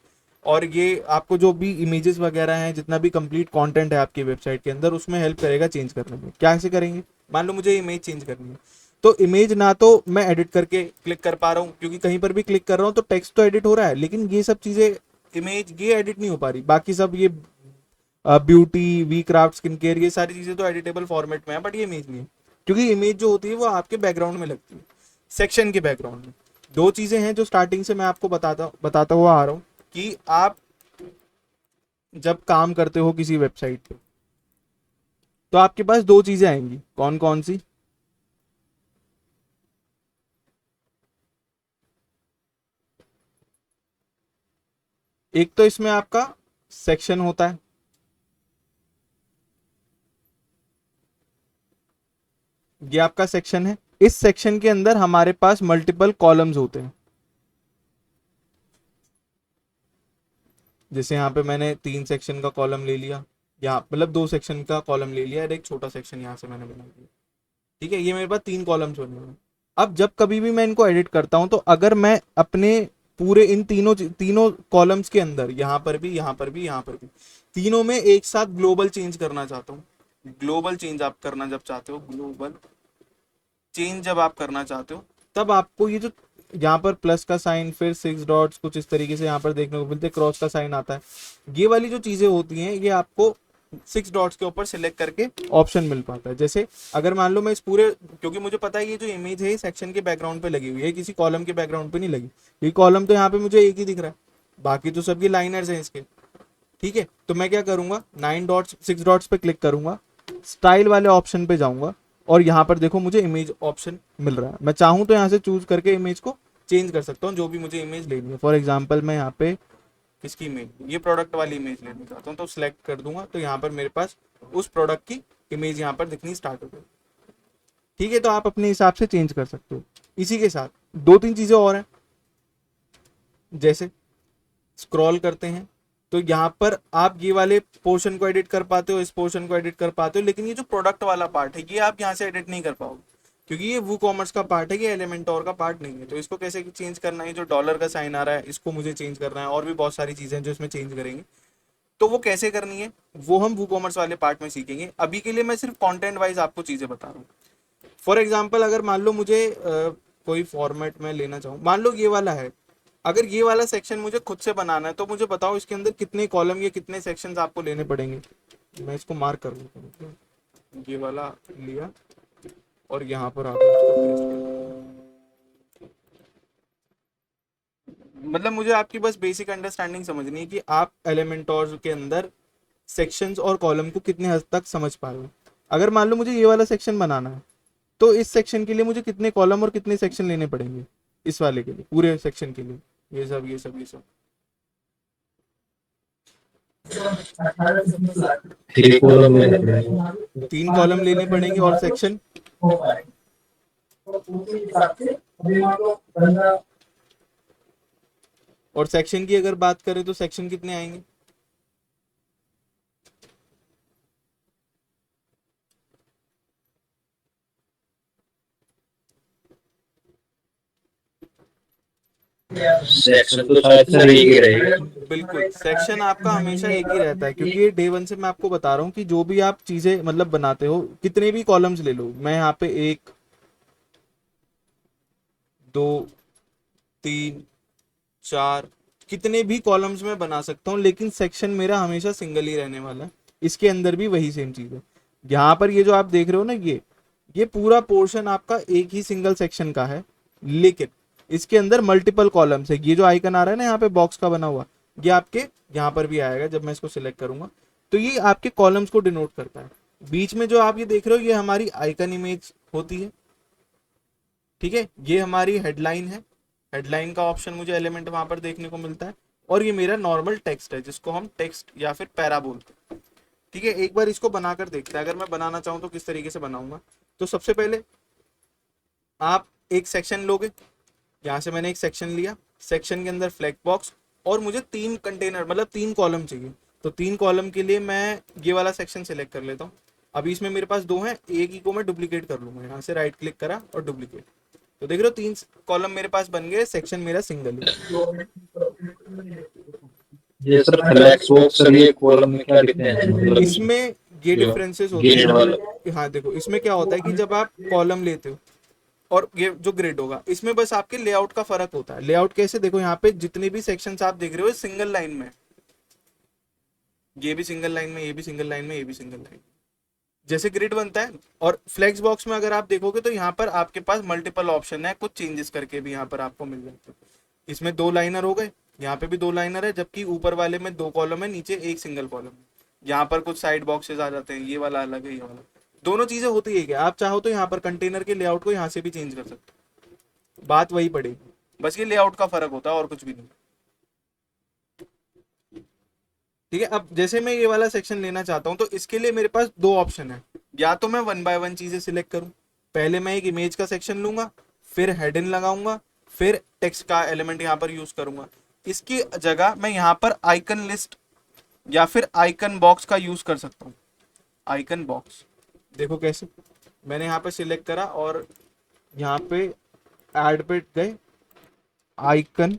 और ये आपको जो भी इमेजेस वगैरह हैं, जितना भी कंप्लीट कंटेंट है आपकी वेबसाइट के अंदर, उसमें हेल्प करेगा चेंज करने में। क्या से करेंगे, मान लो मुझे इमेज चेंज करनी है, तो इमेज ना तो मैं एडिट करके क्लिक कर पा रहा हूँ, क्योंकि कहीं पर भी क्लिक कर रहा हूँ तो टेक्स्ट तो एडिट हो रहा है, लेकिन ये सब चीज़ें, इमेज ये एडिट नहीं हो पा रही। बाकी सब ये ब्यूटी, वी क्राफ्ट, स्किन केयर, ये सारी चीज़ें तो एडिटेबल फॉर्मेट में है, बट ये इमेज नहीं है, क्योंकि इमेज जो होती है वो आपके बैकग्राउंड में लगती है, सेक्शन के बैकग्राउंड में। दो चीज़ें हैं जो स्टार्टिंग से मैं आपको बताता हुआ आ रहा हूँ, कि आप जब काम करते हो किसी वेबसाइट पे, तो आपके पास दो चीज़ें आएंगी। कौन कौन सी? एक तो इसमें आपका सेक्शन होता है, ये आपका सेक्शन है। इस सेक्शन के अंदर हमारे पास मल्टीपल कॉलम्स होते हैं। जैसे यहाँ पे मैंने 3 सेक्शन का कॉलम ले लिया, यहाँ मतलब 2 सेक्शन का कॉलम ले लिया और एक छोटा सेक्शन यहाँ से मैंने बना दिया। ठीक है, ये मेरे पास 3 कॉलम्स होने हैं। अब जब कभी भी मैं इनको एडिट करता हूँ, तो अगर मैं अपने पूरे इन तीनों कॉलम्स के अंदर, यहाँ पर भी, यहाँ पर भी, यहाँ पर भी, तीनों में एक साथ ग्लोबल चेंज करना चाहता हूँ, ग्लोबल चेंज आप करना जब चाहते हो, ग्लोबल चेंज जब आप करना चाहते हो, तब आपको ये जो यहाँ पर प्लस का साइन, फिर 6 डॉट्स कुछ इस तरीके से यहाँ पर देखने को मिलते हैं, क्रॉस का साइन आता है, ये वाली जो चीजें होती हैं, ये आपको 6 डॉट्स के ऊपर सिलेक्ट करके ऑप्शन मिल पाता है। जैसे अगर मान लो मैं इस पूरे, क्योंकि मुझे पता है ये जो इमेज है सेक्शन के बैकग्राउंड पे लगी हुई है, किसी कॉलम के बैकग्राउंड पे नहीं लगी, ये कॉलम तो यहाँ पे मुझे एक ही दिख रहा है, बाकी तो सब ये लाइनर्स हैं इसके। ठीक है, तो मैं क्या करूंगा, 9 डॉट्स, 6 डॉट्स पे क्लिक करूंगा, स्टाइल वाले ऑप्शन पे जाऊंगा, और यहाँ पर देखो मुझे इमेज ऑप्शन मिल रहा है। मैं चाहूँ तो यहाँ से चूज करके इमेज को चेंज कर सकता हूँ, जो भी मुझे इमेज लेनी है। फॉर एग्जाम्पल मैं यहाँ पे किसकी इमेज, ये प्रोडक्ट वाली इमेज लेना चाहता हूँ, तो सिलेक्ट कर दूंगा, तो यहाँ पर मेरे पास उस प्रोडक्ट की इमेज यहाँ पर दिखनी स्टार्ट हो गई। ठीक है, तो आप अपने हिसाब से चेंज कर सकते हो। इसी के साथ दो तीन चीजें और हैं, जैसे स्क्रॉल करते हैं, तो यहाँ पर आप ये वाले पोर्शन को एडिट कर पाते हो, इस पोर्शन को एडिट कर पाते हो, लेकिन ये जो प्रोडक्ट वाला पार्ट है, ये आप यहाँ से एडिट नहीं कर पाओगे, क्योंकि ये वो कॉमर्स का पार्ट है, ये एलिमेंटोर का पार्ट नहीं है। तो इसको कैसे चेंज करना है, जो डॉलर का साइन आ रहा है इसको मुझे चेंज करना है, और भी बहुत सारी चीजें हैं जो इसमें चेंज करेंगे। तो वो कैसे करनी है, वो हम वो कॉमर्स वाले पार्ट में सीखेंगे। अभी के लिए मैं सिर्फ कंटेंट वाइज आपको चीजें बता रहा हूँ। फॉर एग्जाम्पल अगर मान लो मुझे कोई फॉर्मेट में लेना चाहूँ, मान लो ये वाला है, अगर ये वाला सेक्शन मुझे खुद से बनाना है, तो मुझे बताओ इसके अंदर कितने कॉलम या कितने सेक्शंस आपको लेने पड़ेंगे। मैं इसको मार्क कर लेता हूँ, ये वाला लिया और यहाँ पर आकर इसको पेस्ट कर दिया। मतलब मुझे आपकी बस बेसिक अंडरस्टैंडिंग समझनी है कि आप एलिमेंटोर के अंदर सेक्शंस और कॉलम को कितने हद तक समझ पा रहे हो। अगर मान लो मुझे ये वाला सेक्शन बनाना है, तो इस सेक्शन के लिए मुझे कितने कॉलम और कितने सेक्शन लेने पड़ेंगे, इस वाले के लिए, पूरे सेक्शन के लिए, ये सब ये सब ये सब। 3 कॉलम लेने पड़ेंगे। 3 कॉलम लेने पड़ेंगे, और सेक्शन, और सेक्शन की अगर बात करें तो सेक्शन कितने आएंगे। सेक्शन तो शायद सर एक ही रहेगा। बिल्कुल, सेक्शन आपका हमेशा एक ही रहता है, क्योंकि ये डे वन से मैं आपको बता रहा हूँ कि जो भी आप चीजें मतलब बनाते हो, कितने भी कॉलम्स ले लो, मैं यहाँ पे 1 2 3 4 कितने भी कॉलम्स में बना सकता हूँ, लेकिन सेक्शन मेरा हमेशा सिंगल ही रहने वाला है। इसके अंदर भी वही सेम चीज है। यहाँ पर ये जो आप देख रहे हो ना, ये पूरा पोर्शन आपका एक ही सिंगल सेक्शन का है, लेकिन इसके अंदर मल्टीपल कॉलम्स है। ये जो आइकन आ रहा है ना यहाँ पे बॉक्स का बना हुआ, ये आपके यहाँ पर भी आएगा जब मैं इसको सिलेक्ट करूंगा, तो ये आपके कॉलम्स को डिनोट करता है। बीच में जो आप ये देख रहे हो, ये हमारी आइकन इमेज होती है, ठीक है। ये हमारी हेडलाइन है, हेडलाइन का ऑप्शन मुझे एलिमेंट वहां पर देखने को मिलता है। और ये मेरा नॉर्मल टेक्स्ट है, जिसको हम टेक्स्ट या फिर पैरा बोलते हैं, ठीक है। एक बार इसको बनाकर देखते हैं, अगर मैं बनाना चाहूँ तो किस तरीके से बनाऊंगा। तो सबसे पहले आप एक सेक्शन लोगे, यहाँ से मैंने एक सेक्शन लिया, सेक्शन के अंदर फ्लैग बॉक्स, और मुझे 3 कंटेनर मतलब 3 कॉलम चाहिए। तो 3 कॉलम के लिए मैं ये वाला सेक्शन सेलेक्ट कर लेता हूँ। अभी इसमें मेरे पास 2 हैं, एक ही को मैं डुप्लीकेट कर लूंगा, यहाँ से राइट क्लिक करा और डुप्लीकेट। तो देख रहे हो 3 कॉलम मेरे पास बन गए, सेक्शन मेरा सिंगल है। ये सर फ्लैक्स बॉक्स और ये कॉलम में क्या डिफरेंस है, मतलब इसमें ये जो डिफरेंसेस होते ग्रेड वाला। हैं। हाँ देखो, इसमें क्या होता है कि जब आप कॉलम लेते हो और ये जो ग्रिड होगा, इसमें बस आपके लेआउट का फर्क होता है। लेआउट कैसे, देखो यहाँ पे जितने भी सेक्शंस आप देख रहे हो सिंगल लाइन में, ये भी सिंगल लाइन में, ये भी सिंगल लाइन में, ये भी सिंगल लाइन, जैसे ग्रिड बनता है। और फ्लेक्स बॉक्स में अगर आप देखोगे तो यहाँ पर आपके पास मल्टीपल ऑप्शन है, कुछ चेंजेस करके भी यहाँ पर आपको मिल जाते हैं। इसमें 2 लाइनर हो गए, यहाँ पे भी 2 लाइनर है, जबकि ऊपर वाले में 2 कॉलम है, नीचे एक सिंगल कॉलम है। यहाँ पर कुछ साइड बॉक्सेस आ जाते हैं, ये वाला अलग है, ये वाला। दोनों चीजें होती है। क्या आप चाहो तो यहाँ पर कंटेनर के लेआउट को यहाँ से भी चेंज कर सकते हो, बात वही पड़ेगी, बस ये लेआउट का फर्क होता है और कुछ भी नहीं, ठीक है। अब जैसे मैं ये वाला सेक्शन लेना चाहता हूँ, तो इसके लिए मेरे पास 2 ऑप्शन है। या तो मैं 1 बाय 1 चीजें सिलेक्ट करूँ, पहले मैं एक इमेज का सेक्शन लूंगा, फिर हेड इन लगाऊंगा, फिर टेक्स्ट का एलिमेंट यहाँ पर यूज करूंगा। इसकी जगह मैं यहाँ पर आइकन लिस्ट या फिर आइकन बॉक्स का यूज कर सकता हूँ। आइकन बॉक्स देखो कैसे, मैंने यहाँ पे सिलेक्ट करा और यहाँ पे ऐड पे गए, आइकन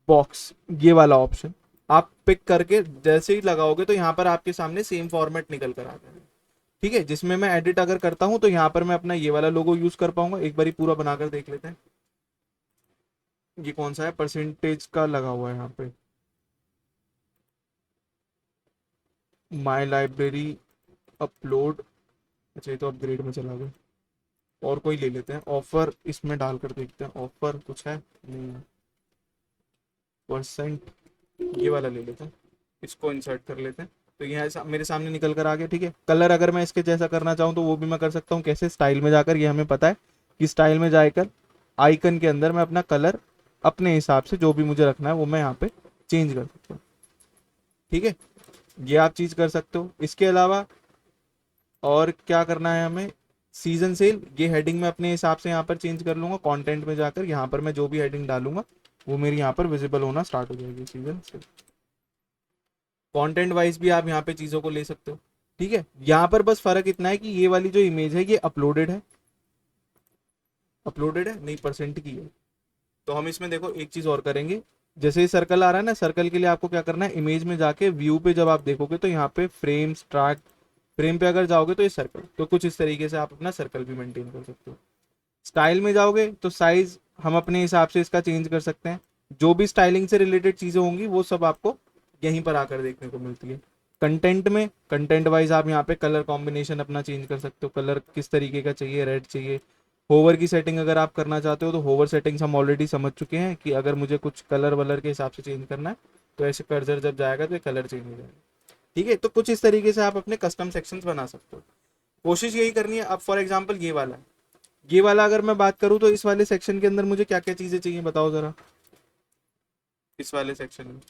बॉक्स ये वाला ऑप्शन आप पिक करके जैसे ही लगाओगे, तो यहाँ पर आपके सामने सेम फॉर्मेट निकल कर आ जाएगा, ठीक है। जिसमें मैं एडिट अगर करता हूँ, तो यहाँ पर मैं अपना ये वाला लोगो यूज कर पाऊंगा। एक बार पूरा बनाकर देख लेते हैं, ये कौन सा है, परसेंटेज का लगा हुआ है यहाँ पे, माई लाइब्रेरी अपलोड। अच्छा, ये तो अपग्रेड में चला गया, और कोई ले लेते हैं, ऑफर इसमें डालकर देखते हैं, ऑफर कुछ है नहीं, परसेंट ये वाला ले लेते हैं, इसको इंसर्ट कर लेते हैं। तो ये मेरे सामने निकल कर आ गया, ठीक है। कलर अगर मैं इसके जैसा करना चाहूँ तो वो भी मैं कर सकता हूँ। कैसे, स्टाइल में जाकर, ये हमें पता है कि स्टाइल में जाकर आइकन के अंदर मैं अपना कलर अपने हिसाब से जो भी मुझे रखना है वो मैं यहाँ पे चेंज कर सकता हूँ, ठीक है। ये आप चीज कर सकते हो। इसके अलावा और क्या करना है हमें, सीजन सेल, ये हेडिंग मैं अपने हिसाब से यहाँ पर चेंज कर लूंगा। कंटेंट में जाकर यहाँ पर मैं जो भी हेडिंग डालूंगा वो मेरी यहाँ पर विजिबल होना स्टार्ट हो जाएगी, सीजन सेल। कंटेंट वाइज भी आप यहाँ पे चीजों को ले सकते हो, ठीक है। यहाँ पर बस फर्क इतना है कि ये वाली जो इमेज है ये अपलोडेड है, अपलोडेड है नहीं, परसेंट की है। तो हम इसमें देखो एक चीज और करेंगे, जैसे ही सर्कल आ रहा है ना, सर्कल के लिए आपको क्या करना है, इमेज में जाके व्यू पे जब आप देखोगे तो यहाँ पे फ्रेम्स ट्रैक, फ्रेम पे अगर जाओगे तो ये सर्कल, तो कुछ इस तरीके से आप अपना सर्कल भी मेंटेन कर सकते हो। स्टाइल में जाओगे तो साइज हम अपने हिसाब से इसका चेंज कर सकते हैं। जो भी स्टाइलिंग से रिलेटेड चीजें होंगी वो सब आपको यहीं पर आकर देखने को मिलती है। कंटेंट में, कंटेंट वाइज आप यहाँ पे कलर कॉम्बिनेशन अपना चेंज कर सकते हो, कलर किस तरीके का चाहिए, रेड चाहिए। होवर की सेटिंग अगर आप करना चाहते हो तो होवर सेटिंग्स हम ऑलरेडी समझ चुके हैं कि अगर मुझे कुछ कलर वलर के हिसाब से चेंज करना है तो ऐसे कर्सर जब जाएगा तो ये कलर चेंज हो जाएगा, ठीक है। तो कुछ इस तरीके से आप अपने कस्टम सेक्शंस बना सकते हो। कोशिश यही करनी है। अब फॉर एग्जांपल ये वाला, ये वाला अगर मैं बात करूं तो इस वाले सेक्शन के अंदर मुझे क्या क्या चीजें चाहिए बताओ जरा, इस वाले सेक्शन में।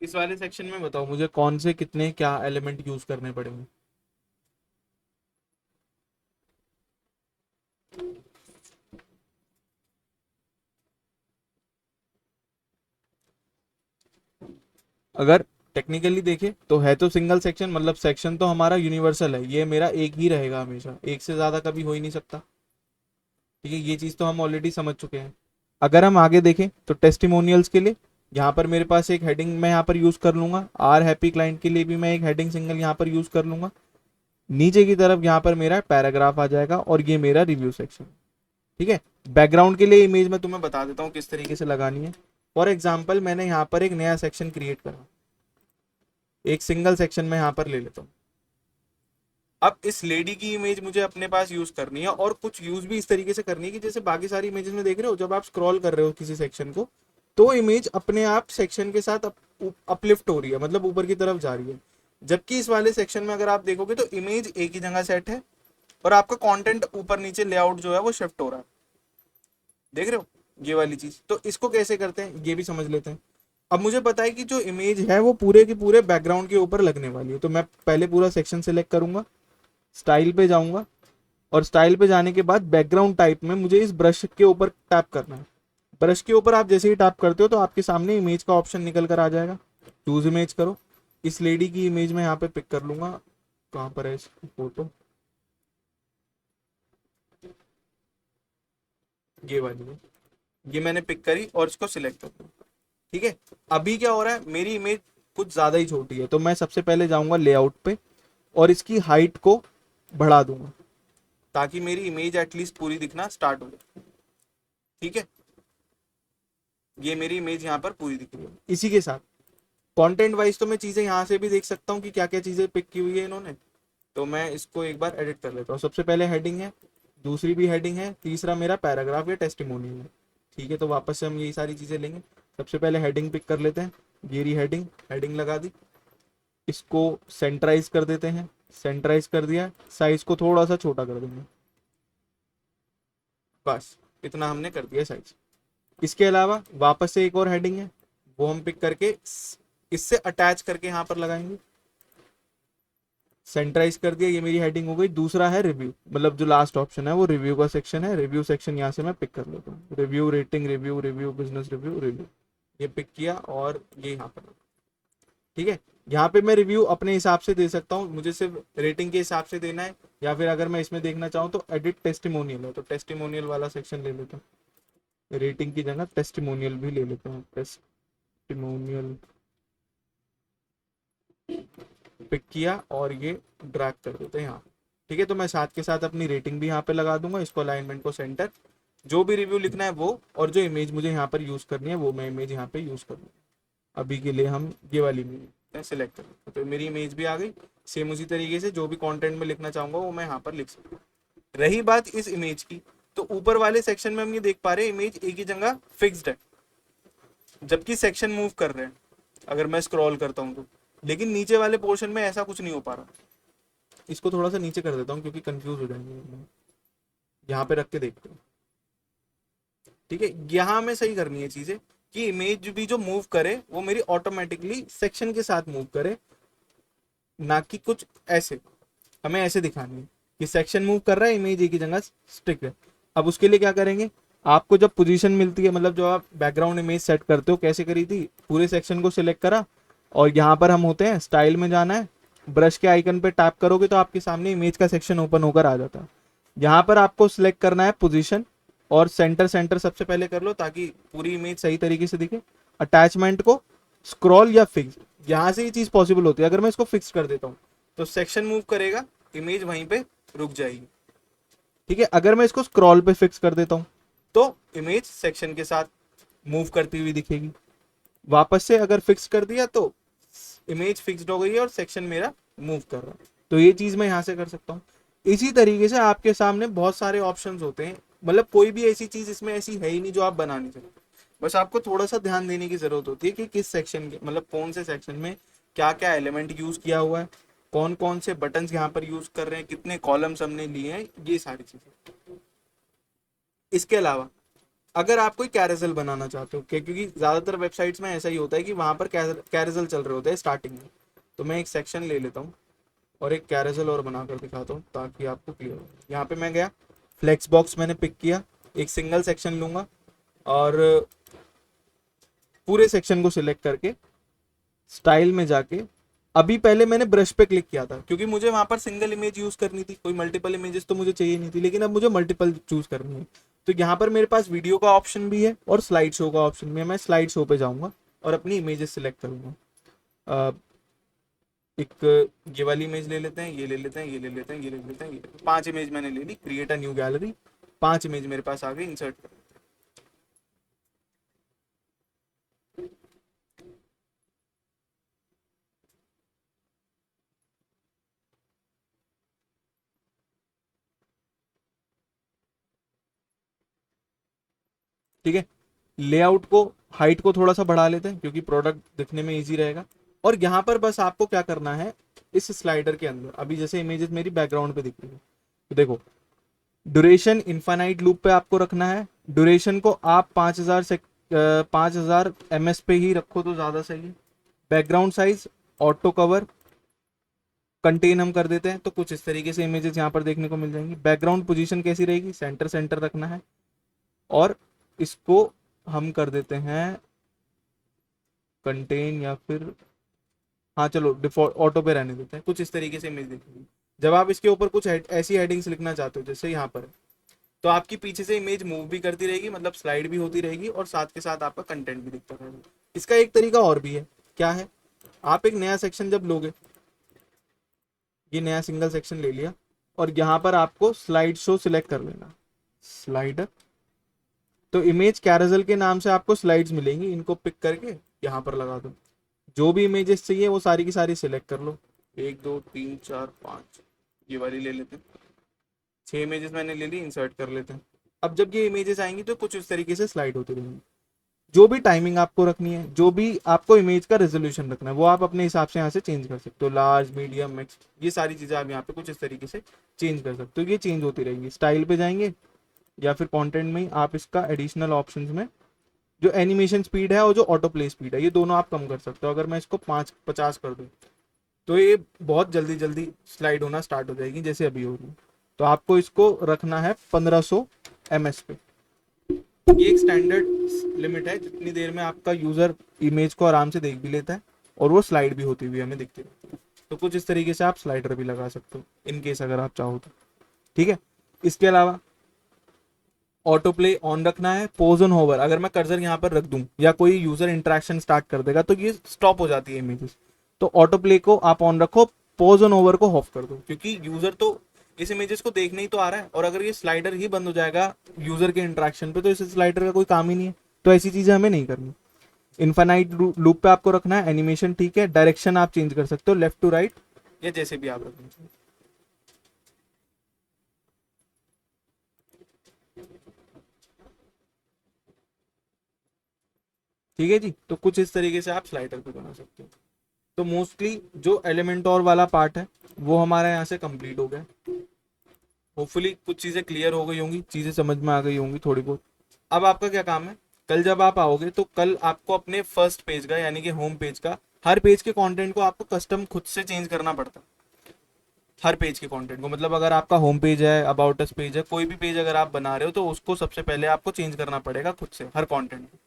इस वाले सेक्शन में बताओ मुझे कौन से कितने क्या एलिमेंट यूज करने पड़ेंगे। अगर टेक्निकली देखे तो है तो सिंगल सेक्शन, मतलब सेक्शन तो हमारा यूनिवर्सल है, ये मेरा एक ही रहेगा हमेशा, एक से ज्यादा कभी हो ही नहीं सकता। ठीक है, ये चीज तो हम ऑलरेडी समझ चुके हैं। अगर हम आगे देखें तो टेस्टिमोनियल्स के लिए यहाँ पर मेरे पास एक हेडिंग मैं यहाँ पर यूज कर लूंगा, आर हैप्पी क्लाइंट के लिए भी मैं एक हेडिंग सिंगल यहाँ पर यूज कर लूंगा। नीचे की तरफ यहाँ पर मेरा पैराग्राफ आ जाएगा और ये मेरा रिव्यू सेक्शन। ठीक है, बैकग्राउंड के लिए इमेज मैं तुम्हें बता देता हूँ किस तरीके से लगानी है। फॉर एग्जाम्पल मैंने यहाँ पर एक नया सेक्शन क्रिएट करा, एक सिंगल सेक्शन में यहाँ पर ले लेता हूँ। अब इस लेडी की इमेज मुझे अपने पास यूज करनी है, और कुछ यूज भी इस तरीके से करनी है कि जैसे बाकी सारी इमेजेस में देख रहे हो, जब आप स्क्रॉल कर रहे हो किसी सेक्शन को तो इमेज अपने आप सेक्शन के साथ अपलिफ्ट हो रही है, मतलब ऊपर की तरफ जा रही है। जबकि इस वाले सेक्शन में अगर आप देखोगे तो इमेज एक ही जगह सेट है और आपका कंटेंट ऊपर नीचे लेआउट जो है वो शिफ्ट हो रहा है। देख रहे हो ये वाली चीज, तो इसको कैसे करते हैं ये भी समझ लेते हैं। अब मुझे पता है कि जो इमेज है वो पूरे के पूरे बैकग्राउंड के ऊपर लगने वाली है, तो मैं पहले पूरा सेक्शन सिलेक्ट करूंगा, स्टाइल पे जाऊंगा, और स्टाइल पे जाने के बाद बैकग्राउंड टाइप में मुझे इस ब्रश के ऊपर टैप करना है। ब्रश के ऊपर आप जैसे ही टैप करते हो तो आपके सामने इमेज का ऑप्शन निकल कर आ जाएगा, चूज इमेज करो। इस लेडी की इमेज में यहाँ पे पिक कर लूंगा, कहाँ पर है इसकी फोटो, ये वाली है, ये मैंने पिक करी और इसको सिलेक्ट कर दूँ। ठीक है, अभी क्या हो रहा है, मेरी इमेज कुछ ज्यादा ही छोटी है, तो मैं सबसे पहले जाऊंगा लेआउट पे और इसकी हाइट को बढ़ा दूंगा ताकि मेरी इमेज एटलीस्ट पूरी दिखना स्टार्ट हो जाए। ठीक है, ये मेरी इमेज यहाँ पर पूरी दिख रही है। इसी के साथ कंटेंट वाइज तो मैं चीजें यहाँ से भी देख सकता हूँ कि क्या क्या चीजें पिक की हुई है इन्होंने, तो मैं इसको एक बार एडिट कर लेता हूँ। सबसे पहले हेडिंग है, दूसरी भी हेडिंग है, तीसरा मेरा पैराग्राफ या टेस्टिमोनियल है। ठीक है, तो वापस से हम यही सारी चीजें लेंगे। सबसे पहले हेडिंग पिक कर लेते हैं, ये रही हेडिंग, हेडिंग लगा दी, इसको सेंटराइज कर देते हैं, सेंटराइज कर दिया, साइज को थोड़ा सा छोटा कर देंगे, बस इतना हमने कर दिया साइज। इसके अलावा वापस से एक और हेडिंग है, वो हम पिक करके इससे अटैच करके यहाँ पर लगाएंगे, सेंटराइज कर दिया, ये मेरी हेडिंग हो गई। दूसरा है रिव्यू, मतलब जो लास्ट ऑप्शन है वो रिव्यू का सेक्शन है, रिव्यू सेक्शन यहाँ से मैं पिक कर लेता हूँ, review rating review, review business review, review, ये पिक किया और ये यहाँ पर। ठीक है, यहाँ पे मैं रिव्यू अपने हिसाब से दे सकता हूँ, मुझे सिर्फ रेटिंग के हिसाब से देना है, या फिर अगर मैं इसमें देखना चाहूँ तो एडिट टेस्टिमोनियल है, तो टेस्टिमोनियल वाला सेक्शन ले लेता हूँ, रेटिंग की जगह टेस्टिमोनियल भी ले लेता हूँ, टेस्टिमोनियल पिक किया और ये ड्रैग कर देते हैं यहाँ। ठीक है, तो मैं साथ के साथ अपनी रेटिंग भी यहाँ पे लगा दूंगा, इसको अलाइनमेंट को सेंटर, जो भी रिव्यू लिखना है वो, और जो इमेज मुझे यहाँ पर यूज करनी है वो मैं इमेज यहाँ पे यूज कर लूँगा। अभी के लिए हम ये वाली इमेज सेलेक्ट कर, तो मेरी इमेज भी आ गई। सेम उसी तरीके से जो भी कंटेंट में लिखना चाहूंगा वो मैं यहाँ पर लिख सकता हूँ। रही बात इस इमेज की, तो ऊपर वाले सेक्शन में हम ये देख पा रहे हैं इमेज एक ही जगह फिक्स्ड है, जबकि सेक्शन मूव कर रहे हैं अगर मैं स्क्रॉल करता हूँ तो, लेकिन नीचे वाले पोर्शन में ऐसा कुछ नहीं हो पा रहा। इसको थोड़ा सा नीचे कर देता हूँ क्योंकि कंफ्यूज हो जाएंगे, यहाँ पे रख के देखते हैं। ठीक है, यहाँ हमें सही करनी है चीजें कि इमेज भी जो मूव करे वो मेरी ऑटोमेटिकली सेक्शन के साथ मूव करे, ना कि कुछ ऐसे। हमें ऐसे दिखानी है कि सेक्शन मूव कर रहा है, इमेज एक ही जगह स्टिक है। अब उसके लिए क्या करेंगे, आपको जब पोजीशन मिलती है, मतलब जो आप बैकग्राउंड इमेज सेट करते हो, कैसे करी थी, पूरे सेक्शन को सिलेक्ट करा और यहाँ पर हम होते हैं स्टाइल में जाना है, ब्रश के आइकन पे टैप करोगे तो आपके सामने इमेज का सेक्शन ओपन होकर आ जाता है। यहाँ पर आपको सिलेक्ट करना है पोजीशन और सेंटर, सेंटर सबसे पहले कर लो ताकि पूरी इमेज सही तरीके से दिखे। अटैचमेंट को स्क्रॉल या फिक्स, यहाँ से ये चीज पॉसिबल होती है। अगर मैं इसको फिक्स कर देता हूँ तो सेक्शन मूव करेगा, इमेज वहीं पे रुक जाएगी। ठीक है, अगर मैं इसको स्क्रॉल पे फिक्स कर देता हूँ तो इमेज सेक्शन के साथ मूव करती हुई दिखेगी। वापस से अगर फिक्स कर दिया तो इमेज फिक्स्ड हो गई है और सेक्शन मेरा मूव कर रहा है। तो ये चीज मैं यहाँ से कर सकता हूँ। इसी तरीके से आपके सामने बहुत सारे ऑप्शंस होते हैं, मतलब कोई भी ऐसी चीज इसमें ऐसी है ही नहीं जो आप बना नहीं सकते। बस आपको थोड़ा सा ध्यान देने की जरूरत होती है कि किस सेक्शन के, मतलब कौन से सेक्शन में क्या क्या एलिमेंट यूज किया हुआ है, कौन कौन से बटन्स यहाँ पर यूज कर रहे हैं, कितने कॉलम्स हमने लिए हैं, ये सारी चीजें। इसके अलावा अगर आप कोई कैरोसेल बनाना चाहते हो, क्योंकि ज़्यादातर वेबसाइट्स में ऐसा ही होता है कि वहाँ पर कैरोसेल चल रहे होते हैं स्टार्टिंग में। तो मैं एक सेक्शन ले लेता हूँ और एक कैरोसेल और बनाकर दिखाता हूँ ताकि आपको क्लियर हो। यहाँ पे मैं गया, फ्लेक्स बॉक्स मैंने पिक किया, एक सिंगल सेक्शन लूँगा और पूरे सेक्शन को सिलेक्ट करके स्टाइल में जाके, अभी पहले मैंने ब्रश पे क्लिक किया था क्योंकि मुझे वहां पर सिंगल इमेज यूज करनी थी, कोई मल्टीपल इमेजेस तो मुझे चाहिए नहीं थी, लेकिन अब मुझे मल्टीपल चूज करनी है। तो यहाँ पर मेरे पास वीडियो का ऑप्शन भी है और स्लाइड शो का ऑप्शन भी है। मैं स्लाइड शो पे जाऊंगा और अपनी इमेजेस सिलेक्ट करूंगा। अ, एक ये वाली इमेज ले लेते हैं, ये ले लेते हैं, ये ले लेते हैं, ये ले लेते हैं, ये ले लेते हैं। 5 इमेज मैंने ले ली, create a new gallery, 5 image मेरे पास आ गई, इंसर्ट कर। ठीक है, लेआउट को, हाइट को थोड़ा सा बढ़ा लेते हैं क्योंकि प्रोडक्ट दिखने में इजी रहेगा। और यहाँ पर बस आपको क्या करना है, इस स्लाइडर के अंदर अभी जैसे इमेजेस मेरी बैकग्राउंड पे दिख रही है, तो देखो ड्यूरेशन इनफाइनाइट लूप पे आपको रखना है। ड्यूरेशन को आप 5000 से 5000 ms पे ही रखो तो ज़्यादा सही है। Background size, auto cover, contain हम कर देते हैं तो कुछ इस तरीके से इमेजेस यहाँ पर देखने को मिल जाएंगी। बैकग्राउंड पोजीशन कैसी रहेगी, सेंटर सेंटर रखना है। और इसको हम कर देते हैं कंटेन, या फिर हाँ चलो डिफॉल्ट ऑटो पे रहने देते हैं। कुछ इस तरीके से इमेज दिखेगी। जब आप इसके ऊपर कुछ ऐसी हेडिंग्स लिखना चाहते हो जैसे यहाँ पर है, तो आपकी पीछे से इमेज मूव भी करती रहेगी, मतलब स्लाइड भी होती रहेगी और साथ के साथ आपका कंटेंट भी दिखता रहेगा। इसका एक तरीका और भी है, क्या है, आप एक नया सेक्शन जब लोगे, ये नया सिंगल सेक्शन ले लिया और यहाँ पर आपको स्लाइड शो सिलेक्ट कर लेना, स्लाइडर। तो इमेज कैरोसेल के नाम से आपको स्लाइड्स मिलेंगी, इनको पिक करके यहाँ पर लगा दो। जो भी इमेजेस चाहिए वो सारी की सारी सिलेक्ट कर लो, 1 2 3 4 5, ये वाली ले लेते हैं। 6 इमेजेस मैंने ले ली, इंसर्ट कर लेते हैं। अब जब ये इमेजेस आएंगी तो कुछ इस तरीके से स्लाइड होती रहेंगी। जो भी टाइमिंग आपको रखनी है, जो भी आपको इमेज का रेजोल्यूशन रखना है, वो आप अपने हिसाब से यहाँ से चेंज कर सकते हो। लार्ज, मीडियम, मैक्स, ये सारी चीज़ें आप यहाँ पे कुछ इस तरीके से चेंज कर सकते हो। ये चेंज होती रहेंगी। स्टाइल पे जाएंगे या फिर कंटेंट में ही आप इसका एडिशनल ऑप्शंस में जो एनिमेशन स्पीड है और जो ऑटो प्ले स्पीड है, ये दोनों आप कम कर सकते हो। अगर मैं इसको 50 कर दूँ तो ये बहुत जल्दी जल्दी स्लाइड होना स्टार्ट हो जाएगी जैसे अभी हो रही है। तो आपको इसको रखना है 1500 ms पे। ये एक स्टैंडर्ड लिमिट है जितनी देर में आपका यूजर इमेज को आराम से देख भी लेता है और वो स्लाइड भी होती हुई हमें दिखती है। तो कुछ इस तरीके से आप स्लाइडर भी लगा सकते हो इन केस अगर आप चाहो तो। ठीक है, इसके अलावा ऑटो प्ले ऑन रखना है। पोज ऑन होवर, अगर मैं कर्सर यहाँ पर रख दूं या कोई यूजर इंटरेक्शन स्टार्ट कर देगा तो ये स्टॉप हो जाती है इमेजेस। तो ऑटो प्ले को आप ऑन रखो, पोज ऑन ओवर को ऑफ कर दो, क्योंकि यूजर तो इस इमेजेस को देखने ही तो आ रहा है और अगर ये स्लाइडर ही बंद हो जाएगा यूजर के इंटरेक्शन पे तो इस स्लाइडर का कोई काम ही नहीं है। तो ऐसी चीजें हमें नहीं करनी। इनफाइनाइट लूप पे आपको रखना है। एनिमेशन ठीक है, डायरेक्शन आप चेंज कर सकते हो, लेफ्ट टू राइट या जैसे भी आप रखना चाहिए। ठीक है जी, तो कुछ इस तरीके से आप स्लाइडर को बना सकते हो। तो मोस्टली जो एलिमेंटोर वाला पार्ट है वो हमारा यहाँ से कंप्लीट हो गया। होपफुली कुछ चीज़ें क्लियर हो गई होंगी, चीज़ें समझ में आ गई होंगी थोड़ी बहुत। अब आपका क्या काम है, कल जब आप आओगे तो कल आपको अपने फर्स्ट पेज का यानी कि होम पेज का हर पेज के कंटेंट को आपको कस्टम खुद से चेंज करना पड़ता है। हर पेज के कंटेंट को, मतलब अगर आपका होम पेज है, अबाउट अस पेज है, कोई भी पेज अगर आप बना रहे हो तो उसको सबसे पहले आपको चेंज करना पड़ेगा खुद से, हर कंटेंट को।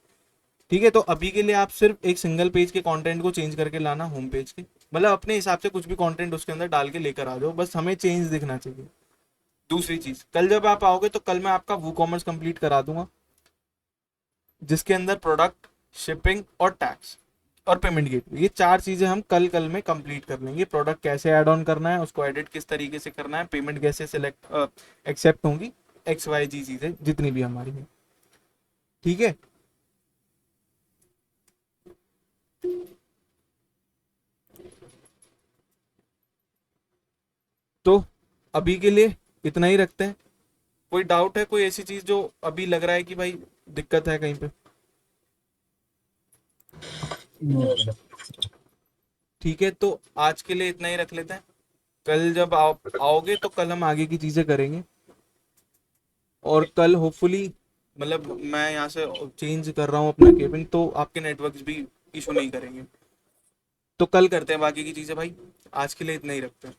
ठीक है, तो अभी के लिए आप सिर्फ एक सिंगल पेज के कंटेंट को चेंज करके लाना, होम पेज के, मतलब अपने हिसाब से कुछ भी कंटेंट उसके अंदर डाल के लेकर आ जाओ, बस हमें चेंज दिखना चाहिए। दूसरी चीज, कल जब आप आओगे तो कल मैं आपका वो कॉमर्स कंप्लीट करा दूंगा जिसके अंदर प्रोडक्ट, शिपिंग और टैक्स और पेमेंट गेटवे, ये 4 चीजें हम कल कल में कंप्लीट कर लेंगे। प्रोडक्ट कैसे ऐड ऑन करना है, उसको एडिट किस तरीके से करना है, पेमेंट कैसे सिलेक्ट एक्सेप्ट होंगी, XYZ चीजें जितनी भी हमारी हैं। ठीक है, तो अभी के लिए इतना ही रखते हैं। कोई डाउट है, कोई ऐसी चीज जो अभी लग रहा है कि भाई दिक्कत है कहीं पे? ठीक है, तो आज के लिए इतना ही रख लेते हैं। कल जब आओगे तो कल हम आगे की चीजें करेंगे और कल होपफुली मतलब मैं यहाँ से चेंज कर रहा हूँ अपना केबिन, तो आपके नेटवर्क्स भी इशू नहीं करेंगे। तो कल करते हैं बाकी की चीज़ें भाई, आज के लिए इतना ही रखते हैं।